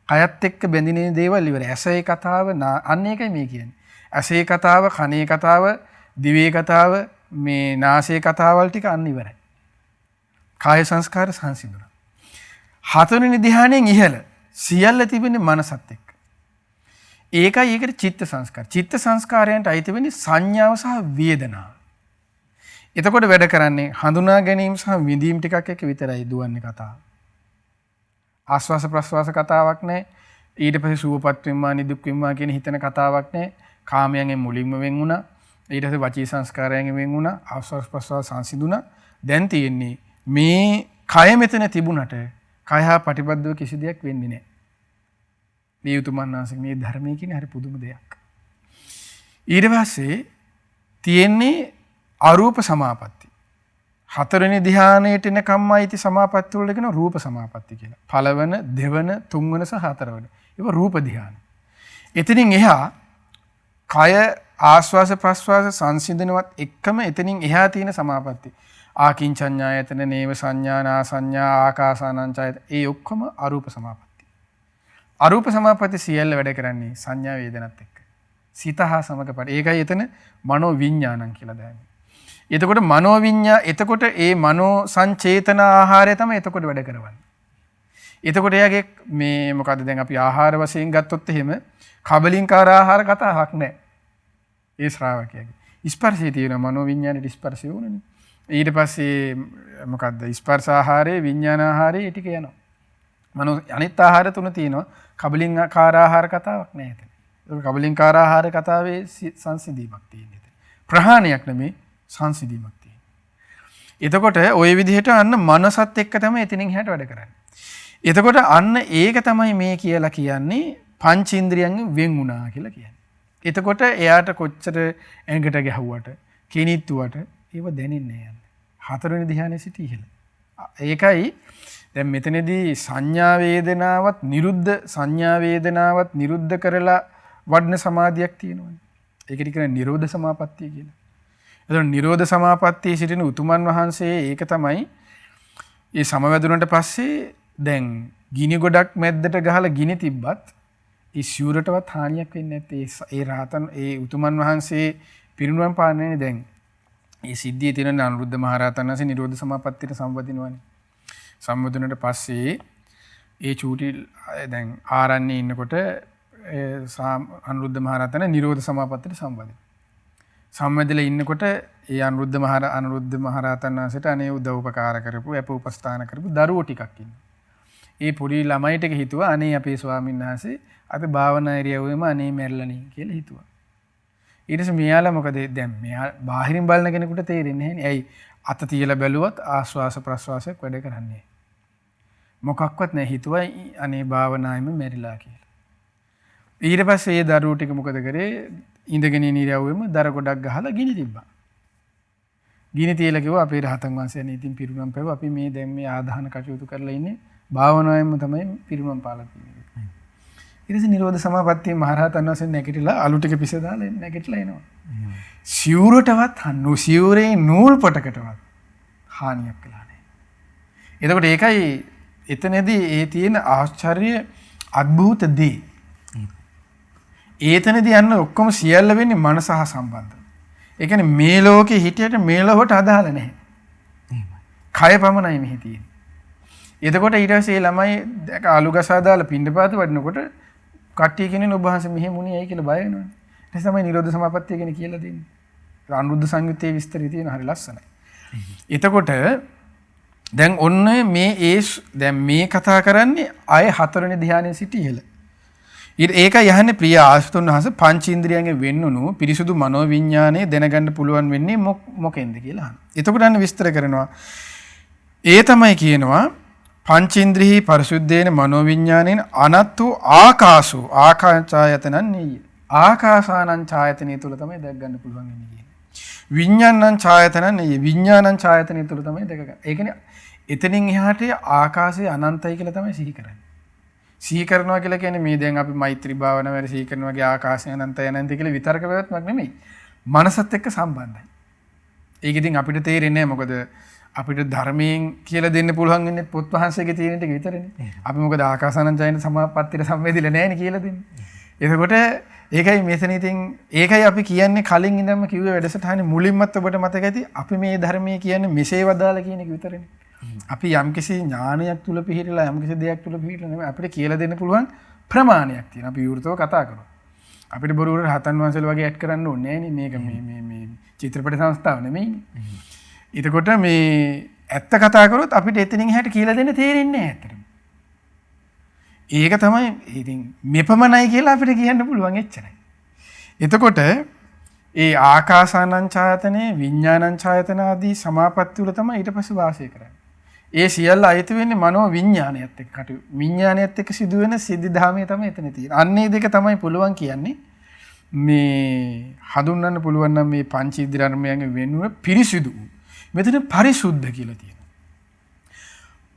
කයත් එක්ක බැඳින දේවල් ඉවරයි. ඇසේ කතාව අන්න ඒකයි මේ කියන්නේ. ඇසේ කතාව, කනේ කතාව, දිවේ කතාව, මේ නාසයේ කතාවල් ටික අන්න ඉවරයි. කාය සංස්කාර සංසිඳුණා. හතරවෙනි ධ්‍යානයෙන් ඉහළ සියල්ල තිබෙන්නේ මනසත් එක්ක. ඒකයි ඒකට චිත්ත සංස්කාර. චිත්ත සංස්කාරයන්ට අයිති වෙන්නේ සංඥාව සහ වේදනාව. එතකොට වැඩ කරන්නේ හඳුනා ගැනීම සහ විඳීම් ටිකක් එක්ක විතරයි දුවන්නේ කතාව. ආස්වාස ප්‍රස්වාස කතාවක් නැහැ. ඊට පස්සේ සුවපත් වෙම්මා නිදුක් වෙම්මා කියන හිතන කතාවක් නැහැ. කාමයන්ගෙන් මුලින්ම වෙන් වුණා. ඊට පස්සේ වචී සංස්කාරයෙන් වෙන් වුණා. ආස්වාස ප්‍රස්වාස සංසිඳුණා. දැන් තියෙන්නේ මේ කය මෙතන තිබුණට කය හා පටිබද්ධව කිසි දෙයක් වෙන්නේ නැහැ. මේ උතුමන් වහන්සේ මේ ධර්මයේ කියන්නේ හරි පුදුම දෙයක්. ඊට පස්සේ තියෙන්නේ අරූප සමාපatti. හතරවෙනි ධ්‍යානයට එනකම්මයිති සමාපatti වලට කියන රූප සමාපatti කියලා. පළවන, දෙවන, තුන්වන සහ හතරවන. ඒක රූප ධ්‍යාන. එතනින් එහා කය ආස්වාස ප්‍රස්වාස සංසිඳනවත් එක්කම එතනින් එහා තියෙන සමාපatti. ආකින්චඤ්ඤායතන, නේව සංඥා, නා සංඥා, ආකාසානංචයත. ඒ ඔක්කොම අරූප සමාපatti. අරූප සමාපatti සියල්ල වැඩ කරන්නේ සංඥා වේදනත් එක්ක. සිත හා සමගපට. ඒකයි එතන මනෝ විඥානං කියලා දාන්නේ. එතකොට මනෝ එතකොට ඒ මනෝ සංචේතන ආහාරය තමයි එතකොට වැඩ කරවන්නේ. එතකොට එයාගේ මේ මොකද්ද දැන් අපි ආහාර වශයෙන් ගත්තොත් එහෙම කබලින්කාර ආහාර කතාවක් නැහැ. ඒ ශ්‍රාවකයාගේ. ස්පර්ශය තියෙන මනෝ විඥානෙට ස්පර්ශය වුණනේ. ඊට පස්සේ මොකද්ද ස්පර්ශ ආහාරය විඥාන ආහාරය ඒ ටික යනවා. මනෝ අනිත් ආහාර තුන තියෙනවා. කබලින්කාර ආහාර කතාවක් නැහැ එතන. ඒක කබලින්කාර ආහාර කතාවේ සංසිඳීමක් තියෙනවා. ප්‍රහාණයක් නෙමෙයි සංසිඳීමක් තියෙනවා. එතකොට ওই විදිහට අන්න මනසත් එක්ක තමයි එතනින් එහාට වැඩ කරන්නේ. එතකොට අන්න ඒක තමයි මේ කියලා කියන්නේ පංචේන්ද්‍රියන්ගෙන් වෙන් වුණා කියලා කියන්නේ. එතකොට එයාට කොච්චර ඇඟට ගැහුවට කිනිත්තුවට ඒව දැනෙන්නේ නැහැ. හතරවෙනි ධ්‍යානයේ සිටි ඉහළ. ඒකයි දැන් මෙතනදී සංඥා වේදනාවත් නිරුද්ධ කරලා වඩන සමාධියක් තියෙනවානේ. ඒකට කියන නිරෝධ සමාපත්තිය කියලා. එතකොට නිරෝධ සමාපත්තියේ සිටින උතුමන් වහන්සේ ඒක තමයි ඒ සමවැදුනට පස්සේ දැන් ගිනි ගොඩක් මැද්දට ගහලා ගිනි තිබ්බත් ඒ සිවුරටවත් හානියක් වෙන්නේ නැත්තේ. ඒ රහතන් ඒ උතුමන් වහන්සේ පිරිනුවම් පාන්නේ දැන් ඒ සිද්ධියේ තියෙන අනුරුද්ධ මහ රහතන් වහන්සේ නිරෝධ සමාපත්තියට සම්බන්ධිනවනේ. සම්බන්ධුනට පස්සේ ඒ චූටි දැන් ආරන්නේ ඉන්නකොට අනුරුද්ධ මහ රහතන් නිරෝධ සමාපත්තියට සම්බන්ධයි. සම්මදලා ඉන්නකොට ඒ අනුරුද්ධ මහ රහතන් වහන්සේට අනේ උදව්පකාර කරපු අපෝපස්ථාන කරපු දරුවෝ ටිකක් ඉන්නවා. ඒ පොඩි ළමයි ටික හිතුවා අනේ අපේ ස්වාමීන් වහන්සේ අපි භාවනා ඉරියව්වෙම අනේ මැරෙලානේ කියලා හිතුවා. ඊට පස්සේ මෙයාලා මොකද දැන් මෙයා බාහිරින් බලන කෙනෙකුට තේරෙන්නේ නැහැ නේ. ඇයි අත තියලා බැලුවත් ආස්වාස ප්‍රස්වාසයක් වැඩ කරන්නේ. මොකක්වත් නැහැ හිතුවා අනේ භාවනාවෙම මැරිලා කියලා. ඊට පස්සේ ඒ දරුවෝ ටික මොකද කරේ ඉඳගෙන ඉන්න ඉරියව්වෙම දර ගොඩක් ගහලා ගිනි තිබ්බා. ගිනි තියලා කිව්වා අපේ රහතන් වහන්සේ අනේ ඉතින් පිරුණම් පෙව අපි මේ දැන් මේ ආදාහන කටයුතු කරලා ඉන්නේ භාවනාවෙන්ම තමයි පිරිමම් පාලා තියෙන්නේ. ඊට පස්සේ නිරෝධ සමාපත්තිය මහරහතන් වහන්සේ නැගිටලා අලු ටික පිස දාලා නැගිටලා එනවා. සිවුරටවත් සිවුරේ නූල් පොටකටවත් හානියක් කළා නැහැ. එතකොට ඒකයි එතනදී ඒ තියෙන ආශ්චර්ය අద్භූත දේ. ඒතනදී යන්න ඔක්කොම සියල්ල වෙන්නේ මනස හා සම්බන්ධව. ඒ කියන්නේ මේ ලෝකේ හිටියට මේ ලොවට අදාළ නැහැ. කය පමණයි මෙහි තියෙන්නේ. එතකොට ඊට පස්සේ ළමයි දැක අලු ගසා දාලා පින්ඩපාත වඩනකොට කට්ටිය කියන්නේ ඔබ වහන්සේ මෙහෙ මුණේ ඇයි කියලා බය වෙනවනේ. ඊට තමයි නිරෝධ සමාපත්තිය ගැන කියලා දෙන්නේ. අනුරුද්ධ සංයුත්තේ විස්තරය තියෙන හරි ලස්සනයි. එතකොට දැන් ඔන්න දැන් මේ කතා කරන්නේ අය 4 වෙනි ධ්‍යානයේ සිටි ඉහළ. ඒක යහන්නේ ප්‍රිය ආශ්‍රිතන් වහන්සේ පංචේන්ද්‍රියයන්ගෙන් වෙන්නුණු පිරිසුදු මනෝවිඤ්ඤාණය දැනගන්න පුළුවන් වෙන්නේ මොකෙන්ද කියලා අහනවා. එතකොට අන්න විස්තර කරනවා. ඒ තමයි කියනවා පංචේන්ද්‍රිහි පරිසුද්ධේන මනෝවිඤ්ඤාණයෙන් අනත්තු ආකාසෝ ආකාසායතනං නෙය්‍ය. ආකාසානං ඡායතනෙ තුල තමයි දැක් ගන්න පුළුවන් වෙන්නේ කියන්නේ. විඤ්ඤාණං ඡායතනං නෙය්‍ය. විඤ්ඤාණං ඡායතනෙ තුල තමයි දැක ගන්න. ඒ කියන්නේ එතනින් එහාට ආකාශය අනන්තයි කියලා තමයි සිහි කරන්නේ. සිහි කරනවා කියලා කියන්නේ මේ දැන් අපි මෛත්‍රී භාවනාව වැඩ සිහි කරනවා වගේ ආකාශය අනන්තයි අනන්තයි කියලා විතරක පැවැත්මක් නෙමෙයි. මනසත් එක්ක සම්බන්ධයි. ඒක ඉතින් අපිට තේරෙන්නේ නැහැ. මොකද අපිට ධර්මයෙන් කියලා දෙන්න පුළුවන් වෙන්නේ පොත් වහන්සේගේ තියෙන ටික විතරනේ. අපි මොකද ආකාසානං සමාපත්තියට සම්වේදිලා නැහැනේ කියලා දෙන්නේ. එතකොට ඒකයි මෙතන ඉතින් ඒකයි අපි කියන්නේ කලින් ඉඳන්ම කිව්වේ වැඩසටහනේ මුලින්මත් ඔබට මතක ඇති අපි මේ ධර්මයේ කියන්නේ මෙසේ වදාලා කියන එක විතරනේ. අපි යම්කිසි ඥානයක් තුල පිහිටලා යම්කිසි දෙයක් තුල පිහිටලා නෙමෙයි අපිට කියලා දෙන්න පුළුවන් ප්‍රමාණයක් තියෙනවා. අපි විවෘතව කතා කරනවා. අපිට බොරුවට රහතන් වහන්සේලා වගේ ඇඩ් කරන්න ඕනේ නෑනේ. මේක මේ චිත්‍රපට සංස්ථාව නෙමෙයිනේ. එතකොට මේ ඇත්ත කතා කරොත් අපිට එතනින් එහාට කියලා දෙන්න තේරෙන්නේ නැහැ ඇත්තටම. ඒක තමයි ඉතින් මෙපමණයි කියලා අපිට කියන්න පුළුවන් එච්චරයි. එතකොට ඒ ආකාසානං ඡායතනේ විඥානං ඡායතන ආදී සමාපatti වල තමයි ඊට පස්සේ වාසය කරන්නේ. ඒ සියල්ල අයිති වෙන්නේ මනෝ විඥානයත් එක්ක විඥානයත් එක්ක සිදුවෙන සිද්ධාමයේ තමයි එතන තියෙන්නේ. අන්නේ දෙක තමයි පුළුවන් කියන්නේ මේ හඳුන්වන්න පුළුවන් නම් මේ පංචීන්ද්‍රිය ධර්මයන්ගේ වෙනුව පිරිසිදු. මෙතන පරිසුද්ධ කියලා තියෙනවා.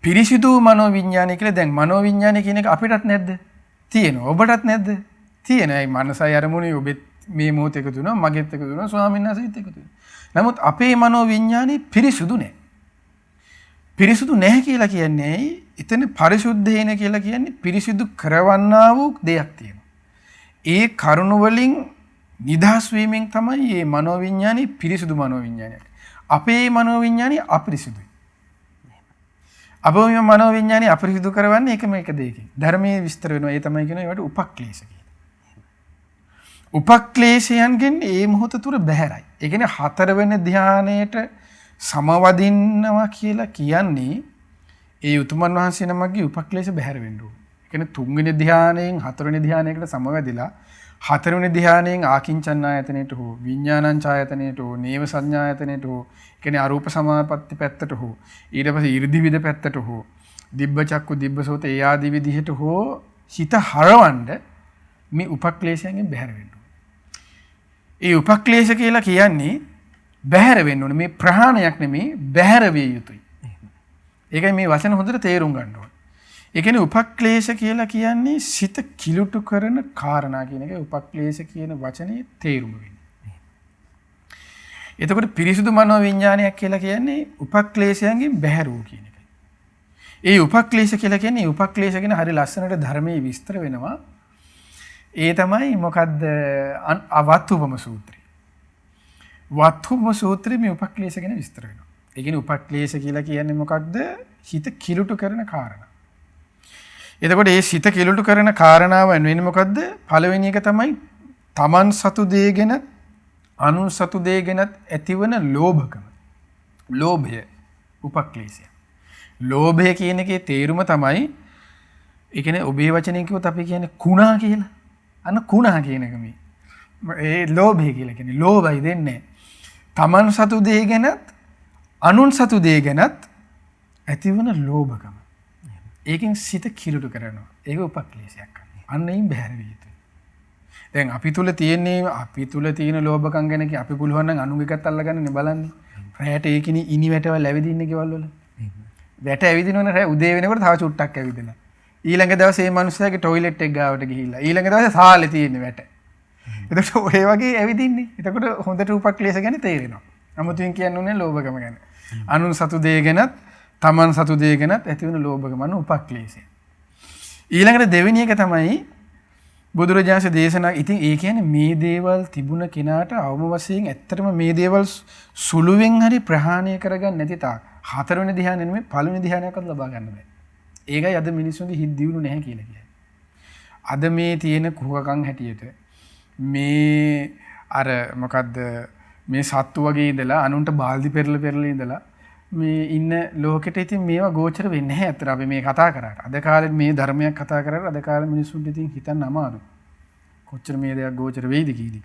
පිරිසිදු මනෝ විඥානය කියලා දැන් මනෝ විඥානය කියන එක අපිටත් නැද්ද? තියෙනවා. ඔබටත් නැද්ද? තියෙනවා. ඒ මනසයි අරමුණේ ඔබෙත් මේ මොහොතේ එකතු වෙනවා, මගෙත් එකතු වෙනවා, ස්වාමීන් වහන්සේත් එකතු වෙනවා. නමුත් අපේ මනෝ විඥානේ පිරිසුදු නැහැ. පිරිසුදු නැහැ කියලා කියන්නේ ඇයි? එතන පරිසුද්ධේන කියලා කියන්නේ පිරිසිදු කරවන්නා වූ දෙයක් තියෙනවා. ඒ කරුණ වලින් නිදහස් වීමෙන් තමයි මේ මනෝ විඥානේ පිරිසිදු මනෝ විඥානයක්. අපේ මනෝ විඥානේ අපිරිසිදුයි. අපේ මනෝ විඥානේ අපිරිසිදු කරවන්නේ එක මේක දෙයකින්. ධර්මයේ විස්තර වෙනවා. ඒ තමයි කියන ඒවට උපක්ලේශ කියලා. උපක්ලේශයන්ගෙන් මේ මොහොත තුර බැහැරයි. ඒ කියන්නේ 4 වෙනි ධානයේට සමවදින්නවා කියලා කියන්නේ ඒ උතුමන් වහන්සේ නමගේ උපක්ලේශ බැහැර වෙන්න ඕන. ඒ කියන්නේ 3 වෙනි ධානයෙන් 4 වෙනි ධානයකට සමවැදිලා 4 වෙනි ධානයෙන් ආකින්චන්නායතනෙට හෝ විඥානං ඡායතනෙට හෝ නේව සංඥායතනෙට හෝ ඒ කියන්නේ අරූප සමාපatti පැත්තට හෝ ඊට පස්සේ 이르දි විද පැත්තට හෝ දිබ්බ චක්කු දිබ්බ සෝත ඒ ආදී විදිහට හෝ හිත හරවන්න මේ උපක්ලේශයෙන් බැහැර වෙන්න ඕන. ඒ උපක්ලේශ කියලා කියන්නේ බැහැර වෙන්න ඕනේ. මේ ප්‍රහාණයක් නෙමේ බැහැර විය යුතුයි. ඒකයි මේ වචන හොඳට තේරුම් ගන්න ඕනේ. ඒ කියන්නේ උපක්ලේශ කියලා කියන්නේ සිත කිලුටු කරන කාරණා කියන එක උපක්ලේශ කියන වචනේ තේරුම වෙන්නේ. එතකොට පිරිසුදු මනෝ විඥානයක් කියලා කියන්නේ උපක්ලේශයන්ගෙන් බැහැර වූ කියන එකයි. ඒ උපක්ලේශ කියලා කියන්නේ උපක්ලේශ කියන හරි ලස්සනට ධර්මයේ විස්තර වෙනවා. ඒ තමයි මොකද්ද අවත්තුපම සූත්‍රය. වත්තුපම සූත්‍රයේ මේ උපක්ලේශ ගැන විස්තර වෙනවා. ඒ කියන්නේ උපක්ලේශ කියලා කියන්නේ මොකක්ද? හිත කිලුටු කරන කාරණා. එතකොට මේ සිත කිලුටු කරන කාරණාව වෙන්නේ මොකද්ද? පළවෙනි එක තමයි තමන් සතු දේ ගැන අනුන් සතු දේ ගැන ඇතිවන ලෝභකම. ලෝභය උපක්ලේශය. ලෝභය කියන එකේ තේරුම තමයි ඒ කියන්නේ ඔබේ වචනෙන් කිව්වොත් අපි කියන්නේ කුණා කියලා. අන්න කුණා කියන එක මේ. ඒ ලෝභය කියලා කියන්නේ ලෝභයි දෙන්නේ. තමන් සතු දේ ගැනත් අනුන් සතු දේ ගැනත් ඇතිවන ලෝභකම. ඒකෙන් සිත කිලුටු කරනවා. ඒක උපක්ලේශයක්. අන්න ඒන් බැහැර විය යුතුයි. දැන් අපි තුල තියෙන ලෝභකම් ගැන අපි පුළුවන් නම් අනුගකත් අල්ලගන්නනේ බලන්නේ. රැයට ඒකිනේ ඉනි වැටවල් ඇවිදින්නේ ගෙවල් වල. වැට ඇවිදිනවනේ රෑ උදේ වෙනකොට තව චුට්ටක් ඇවිදිනවා. ඊළඟ දවසේ මේ මනුස්සයාගේ টয়ලට් එක ගාවට ගිහිල්ලා ඊළඟ දවසේ සාලේ තියෙන වැට. එතකොට ඔය වගේ ඇවිදින්නේ. එතකොට හොඳට උපක්ලේශ ගැන තේරෙනවා. අමුතුවෙන් කියන්නේ ලෝභකම ගැන. අනුන් සතු දේ ගැනත් තමන් සතු දේ ගැනත් ඇති වෙන ලෝභකම උපක්ලේශය. ඊළඟට දෙවෙනි එක තමයි බුදුරජාණන් දේශනා. ඉතින් ඒ කියන්නේ මේ දේවල් තිබුණ කෙනාට අවම වශයෙන් ඇත්තටම මේ දේවල් සුළුවෙන් හරි ප්‍රහාණය කරගන්න නැති තාක් හතරවෙනි ධ්‍යානෙ නෙමෙයි පළවෙනි ධ්‍යානයක්වත් ලබා ගන්න බෑ. ඒකයි අද මිනිස්සුන්ගේ හිත දියුණු නැහැ කියලා කියන්නේ. අද මේ තියෙන කුහකකම් හැටියට මේ අර මොකද්ද මේ සත්තු වගේ ඉඳලා අනුන්ට බාල්දි පෙරලා ඉඳලා මේ ඉන්න ලෝකෙට ඉතින් මේවා ගෝචර වෙන්නේ නැහැ. අතට අපි මේ කතා කරාට අද කාලේ මේ ධර්මයක් කතා කරාට අද කාලේ මිනිස්සුන්ට ඉතින් හිතන්න අමාරුයි. කොච්චර මේ දෙයක් ගෝචර වෙයිද කීදී.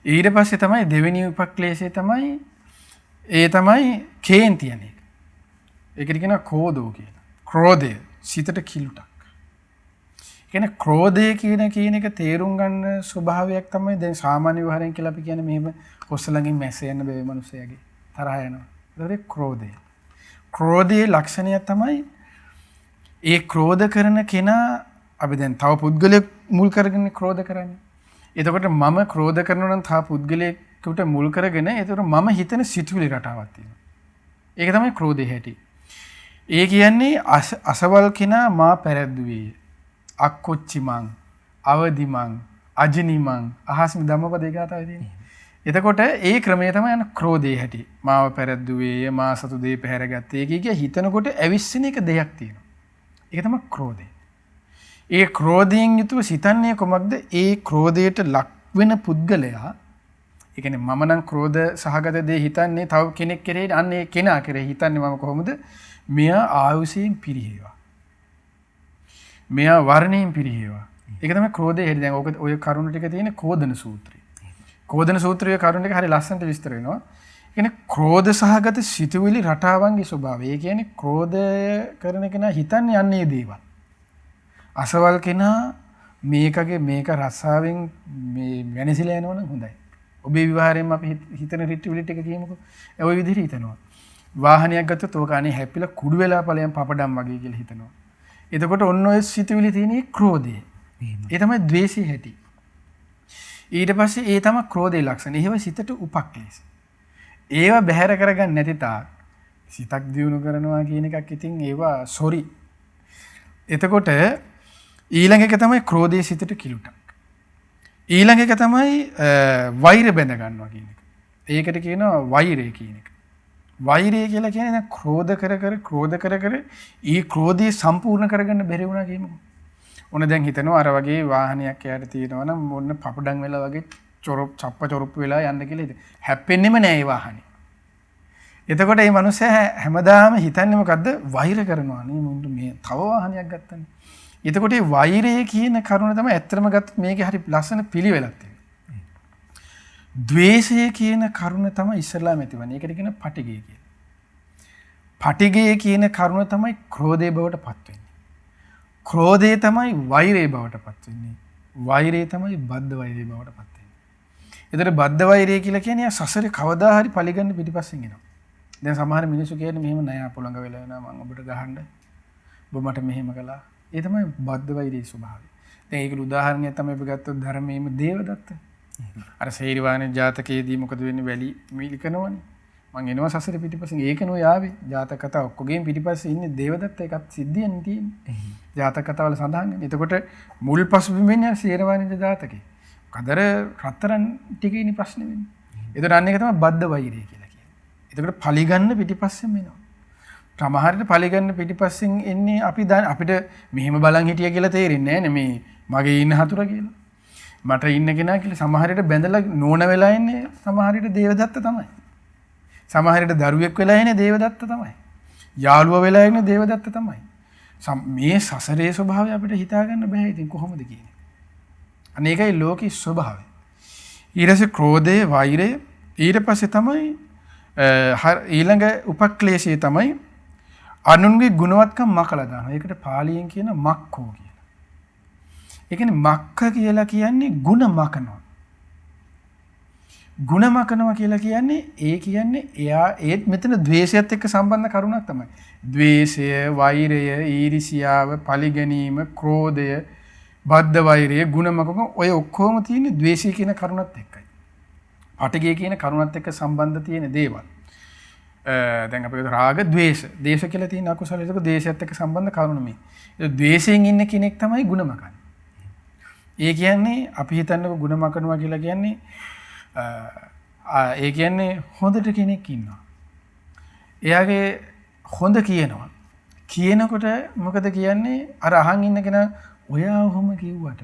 ඊට පස්සේ තමයි දෙවෙනි උපක්ලේශය තමයි කේන්ති යන එක. ඒකට කියනවා ක්‍රෝධෝ කියලා. ක්‍රෝධය සිතට කිලුටක්. කියන්නේ ක්‍රෝධය කියන එක තේරුම් ගන්න ස්වභාවයක් තමයි දැන් සාමාන්‍ය විවහාරයෙන් කියලා අපි කියන්නේ මෙහෙම කොස්සලඟින් මැස්ස යන බේ මිනිස්සයාගේ තරහ යනවා. ඒක ක්‍රෝධය. ක්‍රෝධයේ ලක්ෂණය තමයි ඒ ක්‍රෝධ කරන කෙනා අපි දැන් තව පුද්ගලයෙක් මුල් කරගෙන ක්‍රෝධ කරන්නේ. එතකොට මම ක්‍රෝධ කරනවා නම් තව පුද්ගලයෙකුට මුල් කරගෙන එතකොට මම හිතන සිතුවිලි රටාවක් තියෙනවා. ඒක තමයි ක්‍රෝධය හැටි. ඒ කියන්නේ අසවල් කෙනා මා පැරද්දුවේ අක්කොච්චි මං අවදි මං අජිනි මං අහස්මි ධම්මපදේ ගාතාවේ තියෙන්නේ. එතකොට ඒ ක්‍රමය තමයි යන ක්‍රෝධයේ හැටි. මාව පැරද්දුවේ මා සතු දේ පැහැරගත්තේ කිය හිතනකොට ඇවිස්සෙන එක දෙයක් තියෙනවා. ඒක තමයි ක්‍රෝධය. ඒ ක්‍රෝධයෙන් යුතුව සිතන්නේ කොමක්ද? ඒ ක්‍රෝධයට ලක් වෙන පුද්ගලයා ඒ කියන්නේ මම නම් ක්‍රෝධ සහගත දේ හිතන්නේ තව කෙනෙක් කෙරෙහි අන්න ඒ කෙනා කෙරෙහි හිතන්නේ මම කොහොමද? මෙයා ආයුෂයෙන් පිරිහෙවා. මෙයා වර්ණයෙන් පිරිහෙවා. ඒක තමයි ක්‍රෝධය හැටි. දැන් ඔය කරුණ ටික තියෙන කෝධන සූත්‍රය. කෝධන සූත්‍රයේ කරුණ ටික හරි ලස්සනට විස්තර වෙනවා. ඒ කියන්නේ ක්‍රෝධ සහගත සිතුවිලි රටාවන්ගේ ස්වභාවය. ඒ කියන්නේ ක්‍රෝධය කරන කෙනා හිතන්නේ යන්නේ දේවල්. අසවල් කෙනා මේක රසාවෙන් මේ වෙනසිලා යනවනම් හොඳයි. ඔබේ විවහාරයෙන් අපි හිතන රිට්ටිවිලි ටික කියමුකෝ. ඒ ওই විදිහට හිතනවා. වාහනයක් ගත්තොත් ඕක අනේ හැපිලා කුඩු වෙලා ඵලයන් පපඩම් වගේ කියලා හිතනවා. එතකොට ඔන්න ඔය සිතුවිලි තියෙන ක්‍රෝධය. ඒ තමයි ද්වේෂය හැටි. ඊට පස්සේ ඒ තමයි ක්‍රෝධයේ ලක්ෂණ. ඒව සිතට උපක්ලේශ. ඒව බැහැර කරගන්න නැති තාක් සිතක් දියුණු කරනවා කියන එකක් ඉතින් ඒවා සොරි. එතකොට ඊළඟ එක තමයි ක්‍රෝධයේ සිතට කිලුටක්. ඊළඟ එක තමයි වෛර බැඳ ගන්නවා කියන එක. ඒකට කියනවා වෛරය කියන එක. වෛරය කියලා කියන්නේ දැන් ක්‍රෝධ කර ඊ ක්‍රෝධය සම්පූර්ණ කරගන්න බැරි වුණා කියමුකෝ. ඔන්න දැන් හිතනවා අර වගේ වාහනයක් යාට තියෙනවා නම් මොන්න පපඩම් වෙලා වගේ චොරොප්පු වෙලා යන්න කියලා හිතේ. හැප්පෙන්නෙම නෑ ඒ වාහනේ. එතකොට මේ මිනිස්සයා හැමදාම හිතන්නේ මොකද්ද? වෛර කරනවා නේ මුන්ට මේ තව වාහනයක් ගත්තනේ. එතකොට මේ වෛරය කියන කරුණ තමයි ඇත්තටම ගත්තොත් මේකේ හරි ලස්සන පිළිවෙලක් තියෙනවා. ද්වේෂය කියන කරුණ තමයි ඉස්සරලාම ඇතිවන්නේ. ඒකට කියන පටිඝය කියලා. පටිඝය කියන කරුණ තමයි ක්‍රෝධය බවට පත් වෙන්නේ. ක්‍රෝධය තමයි වෛරය බවට පත් වෙන්නේ. වෛරය තමයි බද්ධ වෛරය බවට පත් වෙන්නේ. ඒතර බද්ධ වෛරය කියලා කියන්නේ සසරේ කවදා හරි පරිගන්න පිටිපස්සෙන් එනවා. දැන් සමහර මිනිස්සු කියන්නේ මෙහෙම නෑ පොළඟ වෙලා එනවා මම ඔබට ගහන්න. ඔබ මට මෙහෙම කළා. ඒ තමයි බද්ධ වෛරයේ ස්වභාවය. දැන් ඒකට උදාහරණයක් තමයි අපි ගත්තොත් ධර්මයේම දේවදත්ත. අර සේරිවාණේ ජාතකයේදී මොකද වෙන්නේ? වැලි මිලිකනවනේ. මං එනවා සසරේ පිටිපස්සෙන් ඒක නෝ යාවේ. ජාතක කතා ඔක්කොගේම පිටිපස්සේ ඉන්නේ දේවදත්ත එකත් සිද්ධියන්නේ තියෙන්නේ. ජාතක කතාවල සඳහන් වෙන්නේ. එතකොට මුල් පසුබිම වෙන්නේ සේරිවාණේ ජාතකේ. කදර රත්තරන් ටිකේනේ ප්‍රශ්නේ වෙන්නේ. ඒතර අන්න එක තමයි බද්ධ වෛරය කියලා කියන්නේ. එතකොට පලිගන්න පිටිපස්සෙන් එනවා. සමහරට පලිගන්න පිටිපස්සෙන් එන්නේ අපිට මෙහෙම බලන් හිටිය කියලා තේරෙන්නේ නැහැ නේ මේ මගේ ඉන්න හතුර කියලා. මට ඉන්න කෙනා කියලා සමහරට බැඳලා නෝන වෙලා ඉන්නේ සමහරට දේවදත්ත තමයි. සමහරට දරුවෙක් වෙලා ඉන්නේ දේවදත්ත තමයි. යාළුවා වෙලා ඉන්නේ දේවදත්ත තමයි. මේ සසරේ ස්වභාවය අපිට හිතා ගන්න බෑ ඉතින් කොහොමද කියන්නේ. අනේකයි ලෝකේ ස්වභාවය. ඊටසේ ක්‍රෝධය, වෛරය ඊට පස්සේ තමයි ඊළඟ උපක්ලේශය තමයි අනුන්ගේ ගුණවත්කම් මකලා දානවා. ඒකට පාලියෙන් කියන මක්ඛෝ කියලා. ඒ කියන්නේ මක්ඛ කියලා කියන්නේ ಗುಣ මකනවා. ಗುಣමකනවා කියලා කියන්නේ ඒ කියන්නේ එයා ඒත් මෙතන ද්වේෂයත් එක්ක සම්බන්ධ කරුණක් තමයි. ද්වේෂය, වෛරය, ඊර්ෂියාව, පලිගැනීම, ක්‍රෝධය, බද්ධ වෛරය, ගුණමකම ඔය ඔක්කොම තියෙන්නේ ද්වේෂය කියන කරුණත් එක්කයි. පටිඝය කියන කරුණත් එක්ක සම්බන්ධ තියෙන දේවල්. දැන් අපි රාග, ද්වේෂ, දේශ කියලා තියෙන අකුසල ඒක දේශයත් එක්ක සම්බන්ධ කරුණ මේ. ඒ ද්වේෂයෙන් ඉන්න කෙනෙක් තමයි ගුණමකන්නේ. ඒ කියන්නේ අපි හිතන්නකො ගුණමකනවා කියලා කියන්නේ ඒ කියන්නේ හොඳට කෙනෙක් ඉන්නවා. එයාගේ හොඳ කියනවා. කියනකොට මොකද කියන්නේ? අර අහන් ඉන්න කෙනා ඔයා ඔහොම කිව්වට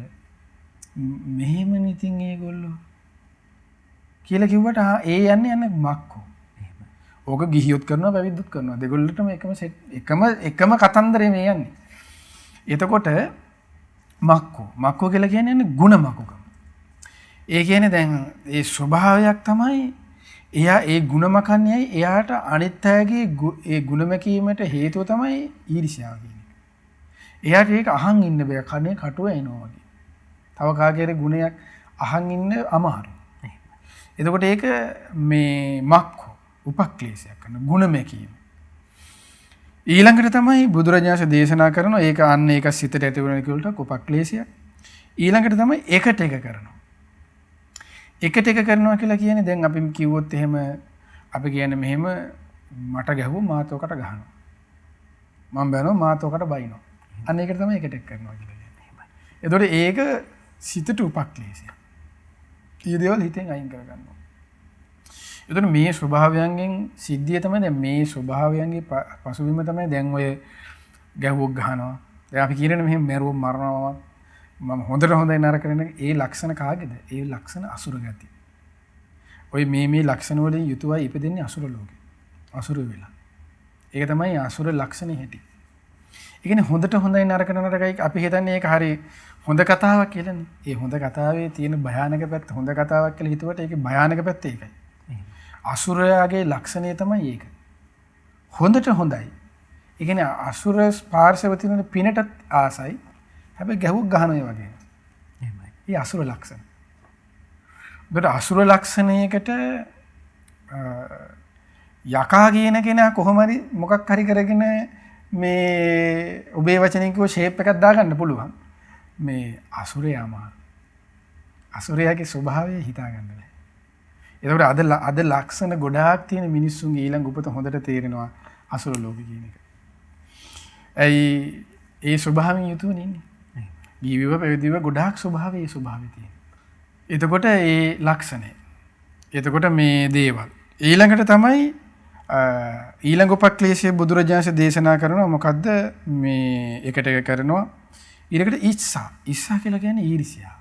මෙහෙම නිතින් ඒගොල්ලෝ කියලා කිව්වට ඒ යන්නේ මක්කෝ. ඕක ගිහියොත් කරනවා පැවිද්දොත් කරනවා. දෙගොල්ලටම එකම කතන්දරේ මේ යන්නේ. එතකොට මක්කෝ කියලා කියන්නේ ගුණමකුකම. ඒ කියන්නේ දැන් ඒ ස්වභාවයක් තමයි එයා ඒ ගුණමකන්නේයි එයාට අනිත් අයගේ ඒ ගුණමකීමට හේතුව තමයි ඊර්ෂ්‍යාව කියන්නේ. එයාට ඒක අහන් ඉන්න බෑ කනේ කටුව එනවා වගේ. තව කාගේ ගුණයක් අහන් ඉන්න අමාරුයි. එතකොට ඒක මේ මක්කෝ උපක්ලේශයක් කරන ගුණමකීම. ඊළඟට තමයි බුදුරජාණන් දේශනා කරනවා ඒක අන්න ඒක සිතට ඇති වෙන කෙලට උපක්ලේශයක්. ඊළඟට තමයි එකට එක කරනවා. එකට එක කරනවා කියලා කියන්නේ දැන් අපි කිව්වොත් එහෙම අපි කියන්නේ මෙහෙම මට ගැහුව මාතෝකට ගහනවා. මම බැනෝ මාතෝකට බයිනවා. අන්න ඒකට තමයි එකට එක කරනවා කියලා කියන්නේ. එතකොට ඒක සිතට උපක්ලේශයක්. ඊ දේවල් හිතෙන් අයින් කරගන්නවා. එතකොට මේ ස්වභාවයන්ගෙන් සිද්ධිය තමයි දැන් මේ ස්වභාවයන්ගේ පසුබිම තමයි දැන් ඔය ගැහුවක් ගහනවා. දැන් අපි කියන්නේ මෙහෙම මරුව මරනවා මම හොඳට හොඳයි නරක කරන ඒ ලක්ෂණ කාගේද? ඒ ලක්ෂණ අසුර ගති. ඔය මේ ලක්ෂණ වලින් යුතුවයි ඉපදෙන්නේ අසුර ලෝකේ. අසුර වෙලා. ඒක තමයි අසුර ලක්ෂණේ හැටි. ඒ කියන්නේ හොඳට හොඳයි නරක නරකයි අපි හිතන්නේ ඒක හරි හොඳ කතාවක් කියලානේ. ඒ හොඳ කතාවේ තියෙන භයානක පැත්ත හොඳ කතාවක් කියලා හිතුවට ඒකේ භයානක පැත්ත ඒකයි. අසුරයාගේ ලක්ෂණය තමයි ඒක. හොඳට හොඳයි. ඒ කියන්නේ අසුර ස්පාර්ශව තියෙන පිනටත් ආසයි. හැබැයි ගැහුවක් ගහනවා වගේ. එහෙමයි. ඒ අසුර ලක්ෂණ. ඒකට අසුර ලක්ෂණයකට යකා කියන කෙනා කොහොම හරි මොකක් හරි කරගෙන මේ ඔබේ වචනෙන් කිව්ව ෂේප් එකක් දාගන්න පුළුවන්. මේ අසුරයාම අසුරයාගේ ස්වභාවය හිතා ගන්න බෑ. ඒකට අද ලක්ෂණ ගොඩාක් තියෙන මිනිස්සුන්ගේ ඊළඟ උපත හොඳට තේරෙනවා අසුර ලෝභය කියන එක. ඒ ස්වභාවයෙන් යුතුවනේ ඉන්නේ. ජීවිව පැවිදිව ගොඩාක් ස්වභාවයේ ස්වභාවය තියෙනවා. එතකොට ඒ ලක්ෂණය. එතකොට මේ දේවල්. ඊළඟට තමයි ඊළඟ උපක්ලේශයේ බුදුරජාණන් දේශනා කරනවා මොකද්ද මේ එකට එක කරනවා. ඊළඟට ඉස්සා කියලා කියන්නේ ඊර්ෂ්‍යාව.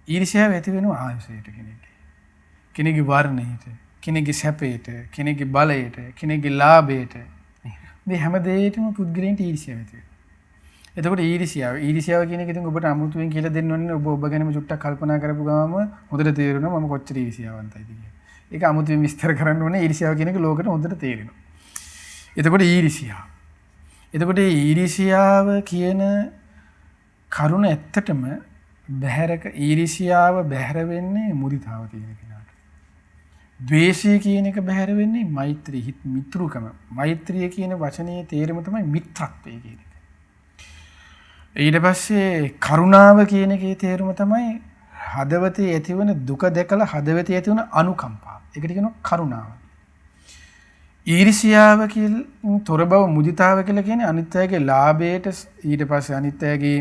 ඊර්ෂ්‍යාව ඇති වෙනවා ආයුෂයට කෙනෙක්ගේ. කෙනෙක්ගේ වර්ණයට, කෙනෙක්ගේ සැපයට, කෙනෙක්ගේ බලයට, කෙනෙක්ගේ ලාභයට. මේ හැම දෙයකටම පුද්ගලයන්ට ඊර්ෂ්‍යාව ඇති වෙනවා. එතකොට ඊර්ෂ්‍යාව කියන එක ඉතින් ඔබට අමුතුවෙන් කියලා දෙන්න ඕනේ ඔබ ගැනම චුට්ටක් කල්පනා කරපු ගමම හොඳට තේරෙනවා මම කොච්චර ඊර්ෂ්‍යාවන්තයිද කියලා. ඒක අමුතුවෙන් විස්තර කරන්න ඕනේ ඊර්ෂ්‍යාව කියන එක ලෝකෙට හොඳට තේරෙනවා. එතකොට ඊර්ෂ්‍යාව. එතකොට ඊර්ෂ්‍යාව කියන කරුණ ඇත්තටම ඊර්ෂ්‍යාව බැහැර වෙන්නේ මුදිතාව කියන කෙනාට. ද්වේෂය කියන එක බැහැර වෙන්නේ මෛත්‍රී මිත්‍රුකම. මෛත්‍රිය කියන වචනේ තේරුම තමයි මිත්‍රත්වය කියන එක. ඊට පස්සේ කරුණාව කියන එකේ තේරුම තමයි හදවතේ ඇතිවන දුක දැකලා හදවතේ ඇතිවන අනුකම්පාව. ඒකට කියනවා කරුණාව. ඊර්ෂ්‍යාව කියලා තොර බව මුදිතාව කියලා කියන්නේ අනිත් අයගේ ලාභයට ඊට පස්සේ අනිත් අයගේ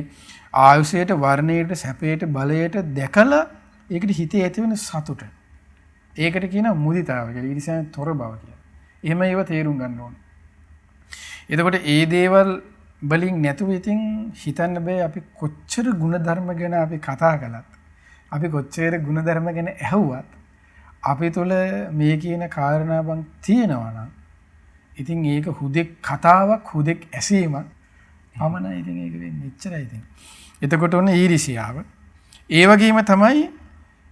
ආයුෂයට වර්ණයට සැපයට බලයට දැකලා ඒකට හිතේ ඇතිවන සතුට. ඒකට කියනවා මුදිතාව කියලා. ඊර්ෂ්‍යාවෙන් තොර බව කියලා. එහෙම ඒව තේරුම් ගන්න ඕනේ. එතකොට ඒ දේවල් බලින් නැතුව ඉතින් හිතන්න බෑ අපි කොච්චර ಗುಣධර්ම ගැන අපි කතා කළත් අපි කොච්චර ಗುಣධර්ම ගැන ඇහුවත් අපි තුල මේ කියන කාරණාවන් තියෙනවා නම් ඉතින් ඒක හුදෙක් කතාවක් හුදෙක් ඇසීමක් පමණයි ඉතින් ඒක වෙන්නේ එච්චරයි ඉතින්. එතකොට ඔන්න ඊර්ෂ්‍යාව. ඒ වගේම තමයි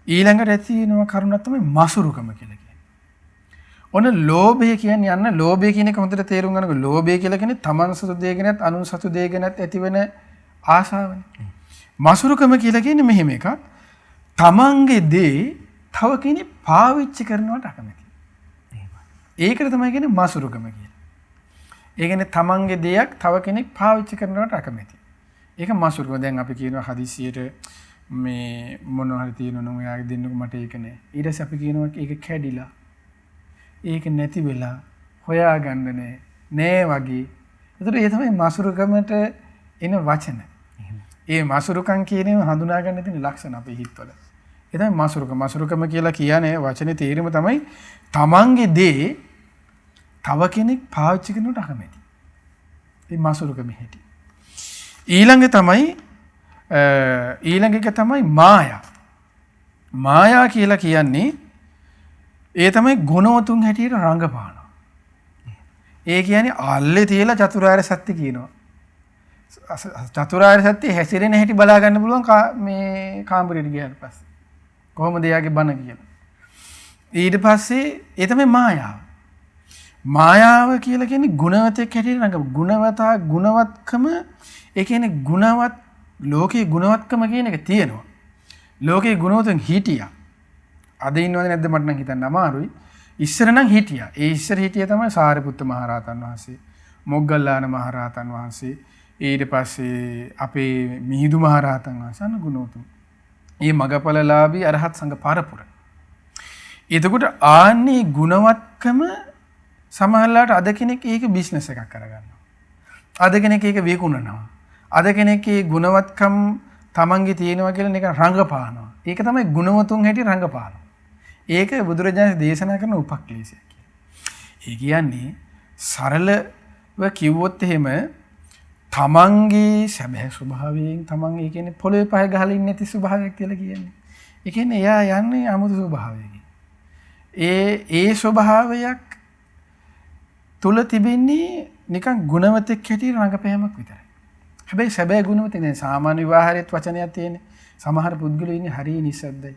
ඊළඟට ඇති වෙන කරුණක් තමයි මසුරුකම කියලා කියන්නේ. ඔන්න ලෝභය කියන්නේ යන්න ලෝභය කියන එක හොඳට තේරුම් ගන්නකො ලෝභය කියලා කියන්නේ තමන් සතු දේ ගැනත් අනුන් සතු දේ ගැනත් ඇතිවෙන ආශාවනේ. මසුරුකම කියලා කියන්නේ මෙහෙම එකක්. තමන්ගේ දේ තව කෙනෙක් පාවිච්චි කරනවට අකමැති. ඒකට තමයි කියන්නේ මාසුරුකම කියලා. ඒ කියන්නේ තමන්ගේ දෙයක් තව කෙනෙක් පාවිච්චි කරනවට අකමැති. ඒක මාසුරුකම. දැන් අපි කියනවා හදිසියට මේ මොනවා හරි තියෙනවා නම් එයාගේ දෙන්නක මට ඒක නෑ. ඊට පස්සේ අපි කියනවා ඒක කැඩිලා. ඒක නැති වෙලා හොයාගන්න නෑ වගේ. ඒතර ඒ තමයි මාසුරුකමට එන වචන. ඒ මාසුරුකම් කියන්නේ හඳුනා ගන්න තියෙන ලක්ෂණ අපේ හිතවල. ඒ තමයි මාසුරුකම. මාසුරුකම කියලා කියන්නේ වචනේ තේරුම තමයි තමන්ගේ දේ තව කෙනෙක් පාවිච්චි කරනට අකමැති. ඒ මාසුරුකම හැටි. ඊළඟ එක තමයි මායා. මායා කියලා කියන්නේ ඒ තමයි ගුණවතුන් හැටියට රංගපානවා. ඒ කියන්නේ අල්ලේ තියලා චතුරාර්ය සත්‍ය කියනවා. චතුරාර්ය සත්‍ය හැසිරෙන හැටි බලා ගන්න පුළුවන් මේ කාමරේට ගියාට පස්සේ. කොහොමද එයාගේ බණ කියලා. ඊට පස්සේ ඒ තමයි මායාව. මායාව කියලා කියන්නේ ගුණවතෙක් හැටියට රංග ගුණවත්කම ඒ කියන්නේ ගුණවත් ලෝකේ ගුණවත්කම කියන එක තියෙනවා. ලෝකේ ගුණවතුන් හිටියා. අද ඉන්නවද නැද්ද මට නම් හිතන්න අමාරුයි. ඉස්සර නම් හිටියා. ඒ ඉස්සර හිටිය තමයි සාරිපුත්ත මහරහතන් වහන්සේ, මොග්ගල්ලාන මහරහතන් වහන්සේ, ඊට පස්සේ අපේ මිහිඳු මහරහතන් වහන්සේ අන්න ගුණවතුන්. මේ මගපලලාභී අරහත් සංඝ පරපුර. එතකොට ආන්නේ ගුණවත්කම සමහරලාට අද කෙනෙක් ඒක බිස්නස් එකක් කරගන්නවා. අද කෙනෙක් ඒක විකුණනවා. අද කෙනෙක් ඒ ගුණවත්කම් තමන්ගේ තියෙනවා කියලා නිකන් රංගපානවා. ඒක තමයි ගුණවතුන් හැටි රංගපානවා. ඒක බුදුරජාණන් දේශනා කරන උපක්ලේශයක් කියලා. ඒ කියන්නේ සරලව කිව්වොත් එහෙම තමන්ගේ සැබෑ ස්වභාවයෙන් තමන් ඒ කියන්නේ පොළවේ පහ ගහලා ඉන්නේ නැති ස්වභාවයක් කියලා කියන්නේ. ඒ කියන්නේ එයා යන්නේ අමුතු ස්වභාවයකින්. ඒ ස්වභාවයක් තුල තිබෙන්නේ නිකන් ගුණවතෙක් හැටියට රංගපෑමක් විතරයි. හැබැයි සැබෑ ගුණවතෙක් නේ සාමාන්‍ය විවාහරෙත් වචනයක් තියෙන්නේ. සමහර පුද්ගලයෝ ඉන්නේ හරිය නිස්සද්දයි.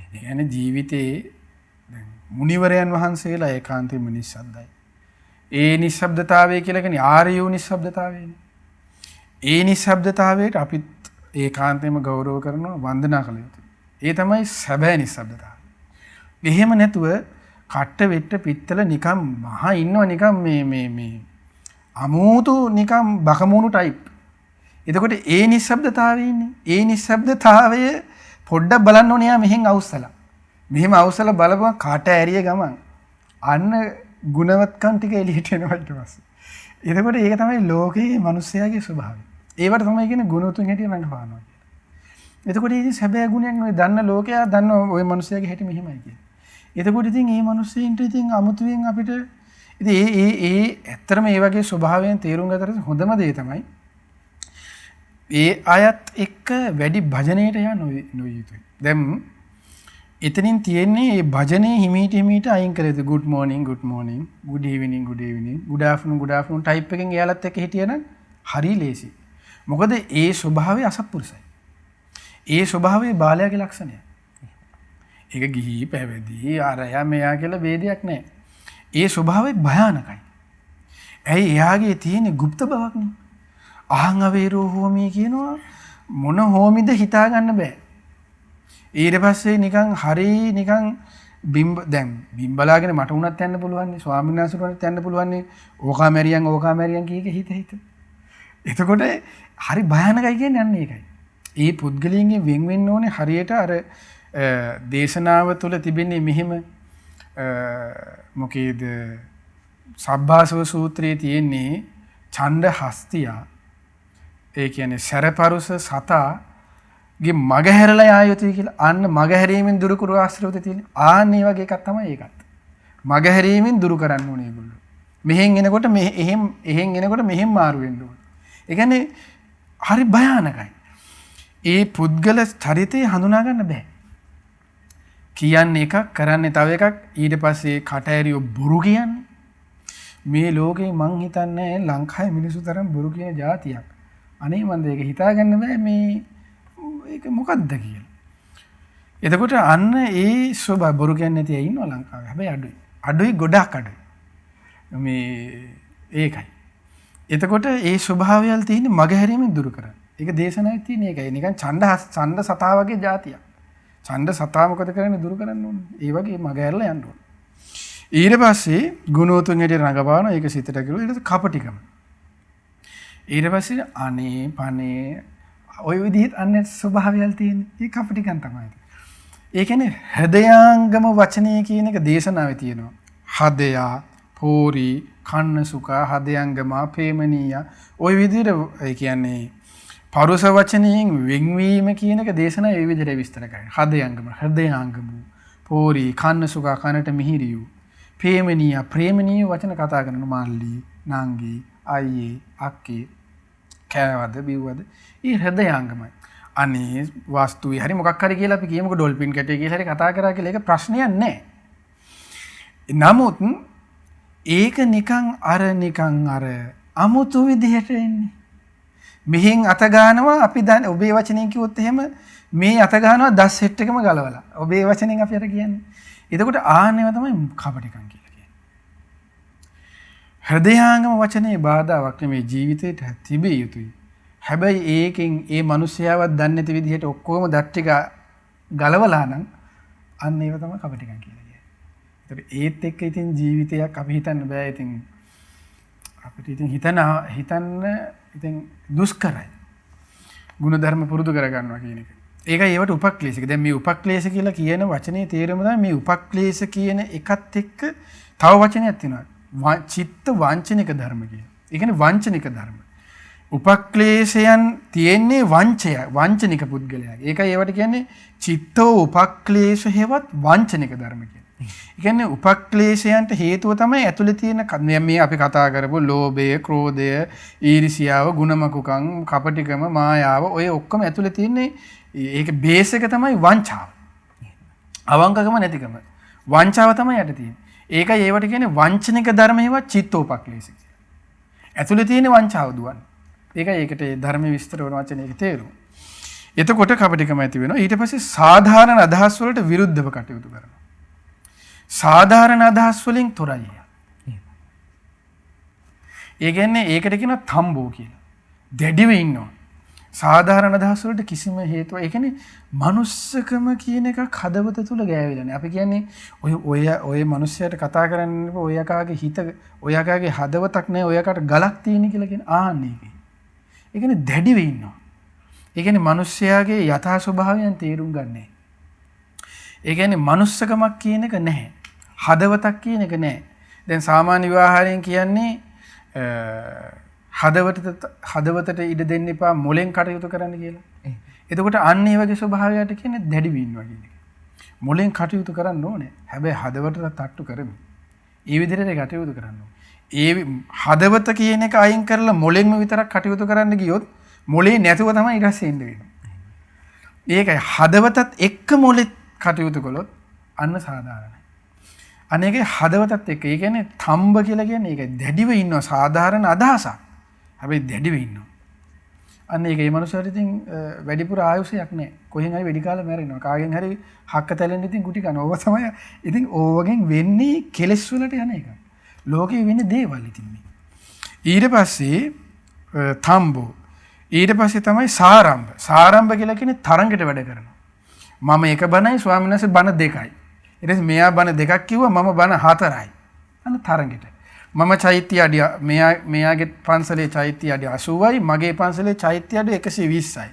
ඒ කියන්නේ ජීවිතේ දැන් මුනිවරයන් වහන්සේලා ඒකාන්තයෙන්ම නිස්සද්දයි. ඒ නිස්සබ්දතාවය කියලා කියන්නේ ආර්ය වූ නිස්සබ්දතාවයනේ. ඒ නිස්සබ්දතාවයට අපිත් ඒකාන්තයෙන්ම ගෞරව කරනවා වන්දනා කළ යුතුයි. ඒ තමයි සැබෑ නිස්සබ්දතාවය. එහෙම නැතුව කට්ට වෙට්ට පිත්තල නිකම් මහා ඉන්නව නිකම් මේ අමුතු නිකම් බකමුණු ටයිප්. එතකොට ඒ නිස්සබ්දතාවයේ ඉන්නේ. ඒ නිස්සබ්දතාවය පොඩ්ඩක් බලන්න ඕනේ යා මෙහෙන් අවුස්සලා. මෙහෙම අවුස්සලා බලපුවා කට ඇරිය ගමන් අන්න ගුණවත්කම් ටික එළියට එනවා ඊට පස්සේ. එතකොට ඒක තමයි ලෝකයේ මිනිස්යාගේ ස්වභාවය. ඒවට තමයි කියන්නේ ගුණවතුන් හැටියට රඟපානවා කියලා. එතකොට ඉතින් සැබෑ ගුණයක් නෙවෙයි දන්න ලෝකයා දන්න ওই මිනිස්යාගේ හැටි මෙහෙමයි කියලා. එතකොට ඉතින් මේ මිනිස්සුන්ට ඉතින් අමුතුවෙන් අපිට ඉතින් ඒ ඇත්තටම මේ වගේ ස්වභාවයෙන් තේරුම් ගන්නට හොඳම දේ තමයි ඒ අයත් එක්ක වැඩි භජනයට යන්න නොයුතුයි. දැන් එතනින් තියෙන්නේ මේ භජනේ හිමීට අයින් කරේද good morning good evening good afternoon type එකෙන් එයාලත් එක්ක හිටියනම් හරි ලේසි. මොකද ඒ ස්වභාවය අසත්පුරුසයි. ඒ ස්වභාවය බාලයාගේ ලක්ෂණය. ඒක ගිහි පැවිදි ආරයා මෙයා කියලා ભેදයක් නැහැ. ඒ ස්වභාවය භයානකයි. ඇයි එයාගේ තියෙන গুপ্ত බවක් නේ. අහං අවේරෝ හෝමි කියනවා මොන හෝමිද හිතා ගන්න බෑ. ඊට පස්සේ නිකන් හරි නිකන් දැන් බිම්බලාගෙන මට උනත් යන්න පුළුවන් නේ ස්වාමීන් වහන්සේට යන්න පුළුවන් නේ ඕකාමැරියන් කීක හිත. එතකොට හරි භයානකයි කියන්නේ අන්න ඒකයි. ඒ පුද්ගලයන්ගෙන් වෙන් වෙන්න ඕනේ හරියට අර දේශනාව තුළ තිබෙන්නේ මෙහෙම මොකේද සබ්බාසව සූත්‍රයේ තියෙන්නේ ඡණ්ඩ හස්තියා ඒ කියන්නේ සැරපරුස සතාගේ මග හැරලා යා යුතුයි කියලා අන්න මග හැරීමෙන් දුරු කර ආශ්‍රවත තියෙන ආන්න මේ වගේ එකක් තමයි ඒකත් මග හැරීමෙන් දුරු කරන්න ඕනේ ඒගොල්ලෝ මෙහෙන් එනකොට එහෙන් එනකොට මෙහෙන් මාරු වෙන්න ඕනේ ඒ කියන්නේ හරි භයානකයි ඒ පුද්ගල චරිතය හඳුනා ගන්න බෑ කියන්නේ එකක් කරන්නේ තව එකක් ඊට පස්සේ කට ඇරියෝ බොරු කියන්නේ මේ ලෝකේ මං හිතන්නේ ලංකාවේ මිනිස්සු තරම් බොරු කියන જાතියක් අනේ මන්ද ඒක හිතා ගන්න බෑ මේ ඒක මොකද්ද කියලා. එතකොට අන්න ඒ ස්වභාව බොරු කියන්නේ නැති අය ඉන්නවා ලංකාවේ. හැබැයි අඩුයි ගොඩක් අඩුයි. මේ ඒකයි. එතකොට ඒ ස්වභාවයල් තියෙන්නේ මගහැරීමෙන් දුරු කරන්න. ඒක දේශනාවේ තියෙන එකයි. නිකන් ඡණ්ඩ සතා වගේ જાතියක්. ඡන්ද සතා මොකද කරන්නේ දුරු කරන්න ඕනේ. ඒ වගේ මග ඇරලා යන්න ඕනේ. ඊට පස්සේ ගුණෝතුන් හැටියට රඟපාන ඒක සිතට කියලා ඊට පස්සේ කපටිකම. ඊට පස්සේ අනේ පනේ ඔය විදිහට අන්නේ ස්වභාවයල් තියෙන්නේ. ඒ කපටිකම් තමයි. ඒ කියන්නේ හදයාංගම වචනය කියන එක දේශනාවේ තියෙනවා. හදයා, පෝරි, කන්න සුඛා, හදයාංගමා, ප්‍රේමනීය ඔය විදිහට ඒ කියන්නේ පරුස වචනයෙන් වෙන්වීම කියන එක දේශනාවේ මේ විදිහට විස්තර කරනවා. හදයාංගම, හදයාංගම, පෝරි, කන්න සුඛා, කනට මිහිරියු, ප්‍රේමනීය, ප්‍රේමනීය වචන කතා කරන මල්ලි, නංගි, අයියේ, අක්කේ, කෑවද, බිව්වද? ඊ හදයාංගමයි. අනේ වස්තුවේ හරි මොකක් හරි කියලා අපි කියමුකෝ ඩොල්ෆින් කැටේ කියලා හරි කතා කරා කියලා ඒක ප්‍රශ්නයක් නැහැ. නමුත් ඒක නිකන් අර අමුතු විදිහට එන්නේ. මෙහෙන් අත ගන්නවා අපි දැන් ඔබේ වචනෙන් කිව්වොත් එහෙම මේ අත ගන්නවා 10 සෙට් එකම ගලවලා. ඔබේ වචනෙන් අපි අර කියන්නේ. එතකොට ආන්නේව තමයි කපටිකම් කියලා කියන්නේ. හෘදයාංගම වචනේ බාධාවක් නෙමේ ජීවිතේට තිබිය යුතුයි. හැබැයි ඒකෙන් ඒ මිනිස්යාවත් දන්නේ නැති විදිහට ඔක්කොම දත් ටික ගලවලා නම් අන්න ඒව තමයි කපටිකම් කියලා කියන්නේ. ඒතර ඒත් එක්ක ඉතින් ජීවිතයක් අපි හිතන්න බෑ. ඉතින් අපිට ඉතින් හිතන්න ඉතින් දුෂ්කරයි. ಗುಣධර්ම පුරුදු කර ගන්නවා කියන එක. ඒකයි ඒවට උපක්ලේශක. දැන් මේ උපක්ලේශ කියලා කියන වචනේ තේරුම තමයි මේ උපක්ලේශ කියන එකත් එක්ක තව වචනයක් තියෙනවා. චිත්ත වංචනික ධර්ම කියන. ඒ කියන්නේ වංචනික ධර්ම. උපක්ලේශයන් තියෙන්නේ වංචනික පුද්ගලයාගේ. ඒකයි ඒවට කියන්නේ චිත්තෝ උපක්ලේශ හේවත් වංචනික ධර්ම කියන්නේ. ඒ කියන්නේ උපක්ලේශයන්ට හේතුව තමයි ඇතුලේ තියෙන මේ අපි කතා කරපු ලෝභය, ක්‍රෝධය, ඊර්ෂියාව, ගුණමකුකම්, කපටිකම, මායාව ඔය ඔක්කොම ඇතුලේ තියෙන්නේ ඒක බේස් එක තමයි වංචාව. අවංකකම නැතිකම. වංචාව තමයි යට තියෙන්නේ. ඒකයි ඒවට කියන්නේ වංචනික ධර්ම හේවත් චිත්තෝපක්ලේශ කියලා. ඇතුලේ තියෙන වංචාව දුවන්නේ. ඒකයි ඒකට ධර්ම විස්තර වන වචනේ තේරුම. එතකොට කපටිකම ඇති වෙනවා. ඊට පස්සේ සාධාරණ අදහස් වලට විරුද්ධව කටයුතු කරනවා. සාධාරණ අදහස් වලින් තොරයි. ඒ කියන්නේ ඒකට කියනවා තම්බෝ කියලා. දැඩිව ඉන්නවා. සාධාරණ අදහස් වලට කිසිම හේතුවක්. ඒ කියන්නේ manussකම කියන එකක් හදවත තුල ගෑවිලා නැහැ. අපි කියන්නේ ඔය මිනිස්සයාට කතා කරන්න ඔය යකාගේ හිත ඔය යකාගේ හදවතක් නැහැ. ඔය යකාට ගලක් තියෙන කියලා කියන ආන්නේ ඒකයි. ඒ කියන්නේ දැඩිව ඉන්නවා. ඒ කියන්නේ මිනිස්යාගේ යථා ස්වභාවයන් තේරුම් ගන්නෑ. ඒ කියන්නේ manussකමක් කියන එක නැහැ. හදවතක් කියන එක නැහැ. දැන් සාමාන්‍ය විවාහයෙන් කියන්නේ හදවතට ඉඩ දෙන්න එපා මොලෙන් කටයුතු කරන්න කියලා. එතකොට අන්න ඒ වගේ ස්වභාවයකට කියන්නේ දැඩිව ඉන්නවා කියන එක. මොලෙන් කටයුතු කරන්න ඕනේ. හැබැයි හදවතට තට්ටු කරමු. ඒ විදිහට කටයුතු කරන්න ඕනේ. ඒ හදවත කියන එක අයින් කරලා මොලෙන්ම විතරක් කටයුතු කරන්න ගියොත් මොලේ නැතුව තමයි ඊට පස්සේ එන්න වෙන්නේ. ඒකයි හදවතත් එක්ක මොලෙත් කටයුතු කළොත් අන්න සාධාරණයි. අනේකේ හදවතත් එක්ක. ඒ කියන්නේ තම්බ කියලා කියන්නේ ඒක දැඩිව ඉන්නවා සාධාරණ අදහසක්. හැබැයි දැඩිව ඉන්නවා. අන්න ඒක ඒ මනුස්සයාට ඉතින් වැඩිපුර ආයුෂයක් නැහැ. කොහෙන් හරි වෙඩි කාලා මැරෙනවා. කාගෙන් හරි හක්ක තැලෙන්න ඉතින් ගුටි කනවා. ඕව තමයි ඉතින් ඕවගෙන් වෙන්නේ කෙලස් වලට යන එක. ලෝකේ වෙන්නේ දේවල් ඉතින් මේ. ඊට පස්සේ තම්බෝ. ඊට පස්සේ තමයි සාරම්භ. සාරම්භ කියලා කියන්නේ තරංගයට වැඩ කරනවා. මම එක බණයි ස්වාමීන් වහන්සේ බණ දෙකයි. ඊට පස්සේ මෙයා බණ දෙකක් කිව්වා මම බණ හතරයි. අන්න තරංගෙට. මම චෛත්‍ය අඩිය මෙයාගේ පන්සලේ චෛත්‍ය අඩිය 80යි මගේ පන්සලේ චෛත්‍ය අඩිය 120යි.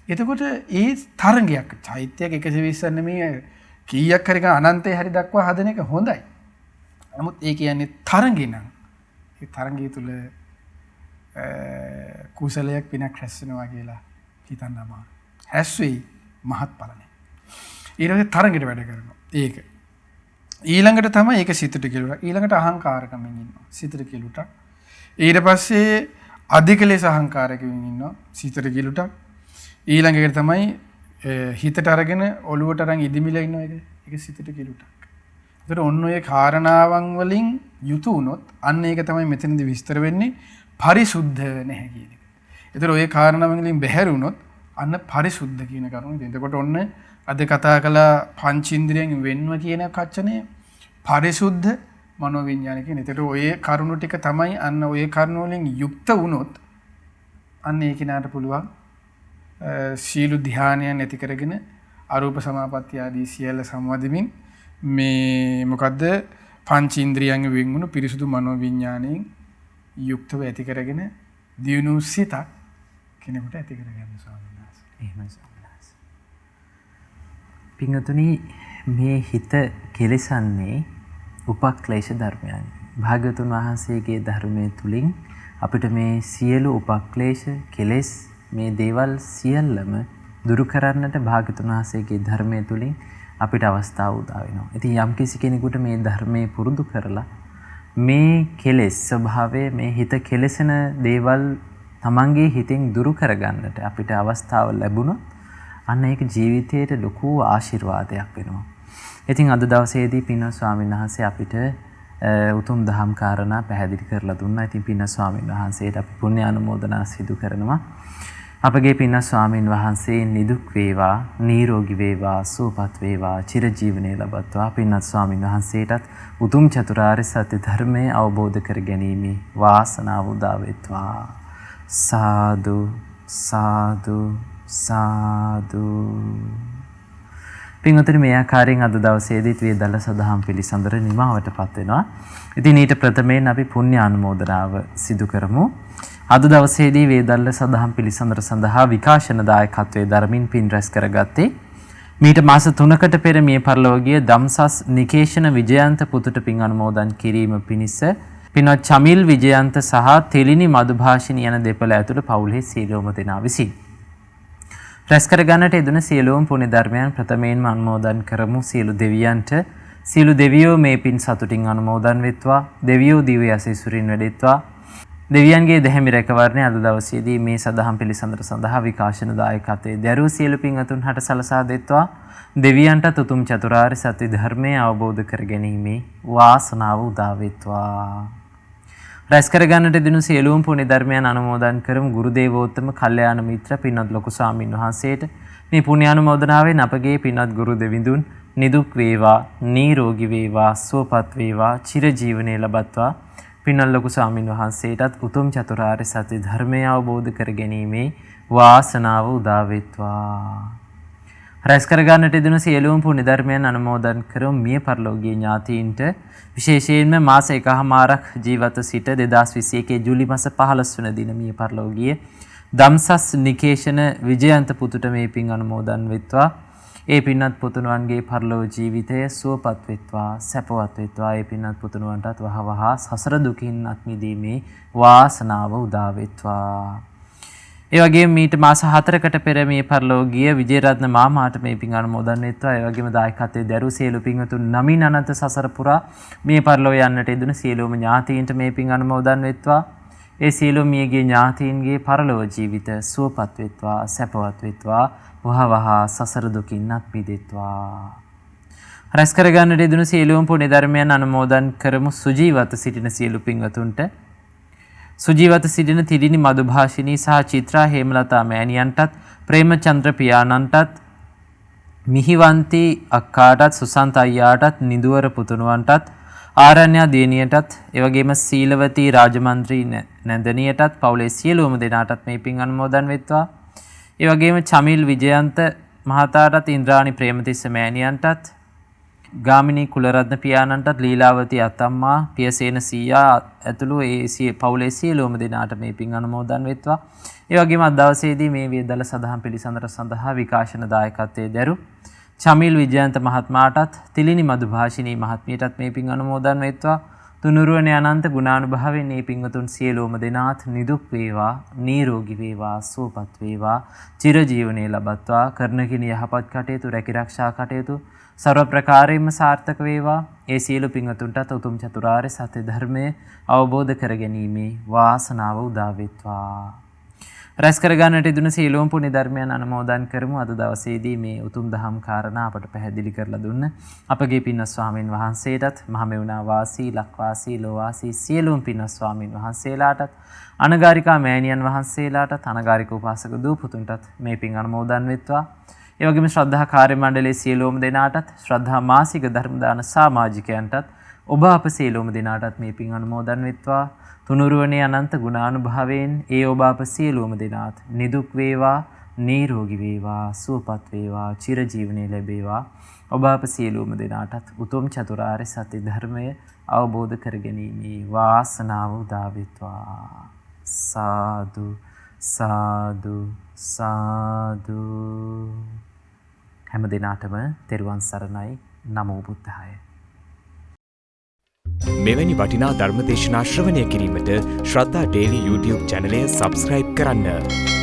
එතකොට ඒ තරංගයක් චෛත්‍යයක 120 නෙමෙයි කීයක් හරි අනන්තේ හරි දක්වා හදන එක හොඳයි. නමුත් ඒ කියන්නේ තරංගේ නම් ඒ තරංගය තුල කුසලයක් විනක් රැස් වෙනවා කියලා හිතන්න අමාරුයි. රැස් වෙයි මහත්ඵල නැහැ. ඊළඟට තරංගෙට වැඩ කරනවා. ඒක. ඊළඟට තමයි ඒක සිතට කෙලුටක්. ඊළඟට අහංකාරකමින් ඉන්නවා. සිතට කෙලුටක්. ඊට පස්සේ අධික ලෙස අහංකාරකමින් ඉන්නවා. සිතට කෙලුටක්. ඊළඟට තමයි හිතට අරගෙන ඔළුවට අරන් ඉදිමිලා ඉන්නවා ඒක. ඒක සිතට කෙලුටක්. ඒතර ඔන්න ඔය කාරණාවන් වලින් යුතු වුණොත් අන්න ඒක තමයි මෙතනදී විස්තර වෙන්නේ පරිසුද්ධ නැහැ කියන එක. ඒතර ඔය කාරණාවන් වලින් බැහැර වුණොත් අන්න පරිසුද්ධ කියන කරුණ. එතකොට ඔන්න අද කතා කළ පංචේන්ද්‍රයන් වෙන්ව කියන කච්චනේ පරිසුද්ධ මනෝවිඤ්ඤාණ කියන. ඒතර ඔය කරුණු ටික තමයි අන්න ඔය කරුණු වලින් යුක්ත වුණොත් අන්න ඒ කෙනාට පුළුවන් සීල ධානයන් ඇති කරගෙන අරූප සමාපatti ආදී සියල්ල සම්වදිමින් මේ මොකද්ද පංචේන්ද්‍රියයන්ගෙන් වෙන් වුණු පිරිසුදු මනෝවිඤ්ඤාණයෙන් යුක්තව ඇති කරගෙන දියුණු සිතක් කෙනෙකුට ඇති කරගන්න ස්වාමීන් වහන්සේ. එහෙමයි ස්වාමීන් වහන්සේ. පින්වතුනි මේ හිත කෙලෙසන්නේ උපක්ලේශ ධර්මයන්. භාග්‍යවතුන් වහන්සේගේ ධර්මයේ තුලින් අපිට මේ සියලු උපක්ලේශ කෙලෙස් මේ දේවල් සියල්ලම දුරු කරන්නට භාග්‍යවතුන් වහන්සේගේ ධර්මයේ තුලින් අපිට අවස්ථාව උදා වෙනවා. ඉතින් යම් කිසි කෙනෙකුට මේ ධර්මයේ පුරුදු කරලා මේ කෙලෙස් ස්වභාවය මේ හිත කෙලෙසන දේවල් තමන්ගේ හිතෙන් දුරු කරගන්නට අපිට අවස්ථාව ලැබුණොත් අන්න ඒක ජීවිතයට ලොකු ආශිර්වාදයක් වෙනවා. ඉතින් අද දවසේදී පින්වත් ස්වාමීන් වහන්සේ අපිට උතුම් දහම් කාරණා පැහැදිලි කරලා දුන්නා. ඉතින් පින්වත් ස්වාමීන් වහන්සේට අපි පුණ්‍ය අනුමෝදනා සිදු කරනවා. අපගේ පින්වත් ස්වාමීන් වහන්සේ නිදුක් වේවා, නිරෝගී වේවා, සුවපත් වේවා, චිරජීවනයේ ලබත්වා. පින්වත් ස්වාමීන් වහන්සේටත් උතුම් චතුරාර්ය සත්‍ය ධර්මය අවබෝධ කර ගැනීමේ වාසනාව උදා වෙත්වා. සාදු සාදු සාදු. පින්වතුනි මේ ආකාරයෙන් අද දවසේදීත් වේදල්ල සදහම් පිළිසඳර නිමාවටපත් වෙනවා. ඉතින් ඊට ප්‍රථමයෙන් අපි පුණ්‍ය අනුමෝදනාව සිදු කරමු. අද දවසේදී වේදල්ල සදහම් පිළිසඳර සඳහා විකාශන දායකත්වයේ දරමින් පින් රැස් කරගත්තේ මීට මාස 3කට පෙර මිය පරලෝකීය දම්සස් නිකේෂණ විජයන්ත පුතුට පින් අනුමෝදන් කිරීම පිණිස පින්වත් චමිල් විජයන්ත සහ තෙලිනි මදුභාෂිනී යන දෙපළ ඇතුළු පවුලේ සියලුම දෙනා විසින් රැස් කර ගන්නට යෙදුන සියලුම පුණ්‍ය ධර්මයන් ප්‍රථමයෙන්ම අනුමෝදන් කරමු. සියලු දෙවියන්ට සියලු දෙවියෝ මේ පින් සතුටින් අනුමෝදන් වෙත්වා. දෙවියෝ දිව්‍ය ආශිර්වාදයෙන් වැඩෙත්වා. දෙවියන්ගේ දෙහැමි රැකවරණය අද දවසේදී මේ සදහම් පිළිසඳර සඳහා විකාශන දායකත්වයේ දරූ සියලු පින්වතුන් හට සලසා දෙත්වා. දෙවියන්ට උතුම් චතුරාර්ය සත්‍ය ධර්මය අවබෝධ කර ගැනීමේ වාසනාව උදා වෙත්වා. රැස් කර ගන්නට දිනු සියලුම පුණ්‍ය ධර්මයන් අනුමෝදන් කරමු. ගුරු දේවෝත්තම කල්යාණ මිත්‍ර පින්වත් ලොකු ස්වාමීන් වහන්සේට මේ පුණ්‍ය අනුමෝදනාවෙන් අපගේ පින්වත් ගුරු දෙවිඳුන් නිදුක් වේවා, නිරෝගී වේවා, සුවපත් වේවා, චිරජීවනයේ ලබත්වා. පින්වත් ලොකු ස්වාමීන් වහන්සේටත් උතුම් චතුරාර්ය සත්‍ය ධර්මය අවබෝධ කර ගැනීමේ වාසනාව උදා වෙත්වා. රැස් කර ගන්නට දිනු සියලුම පුණ්‍ය ධර්මයන් අනුමෝදන් කරමු. මිය පරලෝකීය ඥාතීන්ට විශේෂයෙන්ම මාස 1කමාරක් ජීවත්ව සිට 2021 ජූලි මාස 15 වන දින මිය පරලෝකීය දම්සස් නිකේෂණ විජයන්ත පුතුට මේ පින් අනුමෝදන් වෙත්වා. ඒ පින්වත් පුතුණුවන්ගේ පරලෝක ජීවිතය සුවපත් වෙත්වා, සැපවත් වෙත්වා. ඒ පින්වත් පුතුණුවන්ටත් වහවහ සසර දුකින් අත් මිදීමේ වාසනාව උදා වෙත්වා. ඒ වගේම මීට මාස 4කට පෙර මේ පරලෝකීය විජේරත්න මාමාට මේ පින් අනුමෝදන් වෙත්වා. ඒ වගේම දායකත්වයේ දරූ සියලු පින්වතුන් නමින් අනන්ත සසර පුරා මේ පරලෝ යන්නට යෙදුණු සියලුම ඥාතීන්ට මේ පින් අනුමෝදන් වෙත්වා. ඒ සියලු මියගේ ඥාතීන්ගේ පරලෝක ජීවිත සුවපත් වෙත්වා, සැපවත් වෙත්වා. වහවහ සසර දුකින් අත් මිදෙත්වා. රැස් කර ගන්නට යෙදුණු සියලුම පුණ්‍ය ධර්මයන් අනුමෝදන් කරමු. සුජීවත සිටින සියලු පින්වතුන්ට සුජීවත සිටින තිරිනි මදුභාෂිනී සහ චිත්‍රා හේමලතා මෑණියන්ටත් ප්‍රේමචන්ද්‍ර පියාණන්ටත් මිහිවන්ති අක්කාටත් සුසන්ත අයියාටත් නිදුවර පුතුණුවන්ටත් ආරණ්‍ය දියණියටත් එවැගේම සීලවතී රාජමන්ත්‍රී නැන්දනියටත් පවුලේ සියලුම දෙනාටත් මේ පින් අනුමෝදන් වෙත්වා. එවැගේම චමිල් විජයන්ත මහතාටත් ඉන්ද්‍රාණි ප්‍රේමතිස්ස මෑණියන්ටත් ගාමිණී කුලරත්න පියාණන්ටත් ලීලාවතී අත්තම්මා පියසේන සීයා ඇතුළු ඒ පවුලේ සියලුම දෙනාට මේ පින් අනුමෝදන් වෙත්වා. ඒ වගේම අද දවසේදී මේ වේදල සදහම් පිළිසඳර සඳහා විකාශන දායකත්වයේ දරූ චමිල් විජයන්ත මහත්මයාටත් තිලිනි මදුභාෂිනී මහත්මියටත් මේ පින් අනුමෝදන් වෙත්වා. තුනුරුවනේ අනන්ත ගුණානුභාවයෙන් මේ පින්වතුන් සියලුම දෙනාත් නිදුක් වේවා, නිරෝගී වේවා, සුවපත් වේවා, චිරජීවනයේ ලබත්වා. කරන කින යහපත් කටයුතු, රැකිරක්ෂා කටයුතු सर्व प्रकारेම සාර්ථක වේවා. ඒ සියලු පින්වතුන්ටත් උතුම් චතුරාර්ය සත්‍ය ධර්මය අවබෝධ කර ගැනීමේ වාසනාව උදා වෙත්වා. රැස් කර ගන්නට යෙදුණු සියලුම පුණ්‍ය ධර්මයන් අනුමෝදන් කරමු. අද දවසේදී මේ උතුම් දහම් කාරණා අපට පැහැදිලි කරලා දුන්න අපගේ පින්වත් ස්වාමීන් වහන්සේටත් මහමෙවුනා වාසී, ලක්වාසී, ලෝවාසී සියලුම පින්වත් ස්වාමීන් වහන්සේලාටත් අනගාരികා මෑණියන් වහන්සේලාටත් අනගාരിക උපාසක දූ පුතුන්ටත් මේ පින් අනුමෝදන් වෙත්වා. ඒ වගේම ශ්‍රද්ධා කාර්ය මණ්ඩලයේ සියලුම දෙනාටත් ශ්‍රද්ධා මාසික ධර්ම දාන සමාජිකයන්ටත් ඔබ අප සියලුම දෙනාටත් මේ පින් අනුමෝදන් වෙත්වා. තුනුරුවනේ අනන්ත ගුණානුභාවයෙන් ඒ ඔබ අප සියලුම දෙනාත් නිදුක් වේවා, නිරෝගී වේවා, සුවපත් වේවා, චිරජීවනයේ ලැබේවා. ඔබ අප සියලුම දෙනාටත් උතුම් චතුරාර්ය සත්‍ය ධර්මය අවබෝධ කරගැනීමේ වාසනාව උදා වෙත්වා. සාදු සාදු සාදු. හැම දිනාටම තෙරුවන් සරණයි. නමෝ බුද්ධාය. මෙවැනි වටිනා ධර්මදේශනා ශ්‍රවණය කිරීමට ශ්‍රද්ධා ඩේලි YouTube චැනලය සබස්ක්‍රයිබ් කරන්න.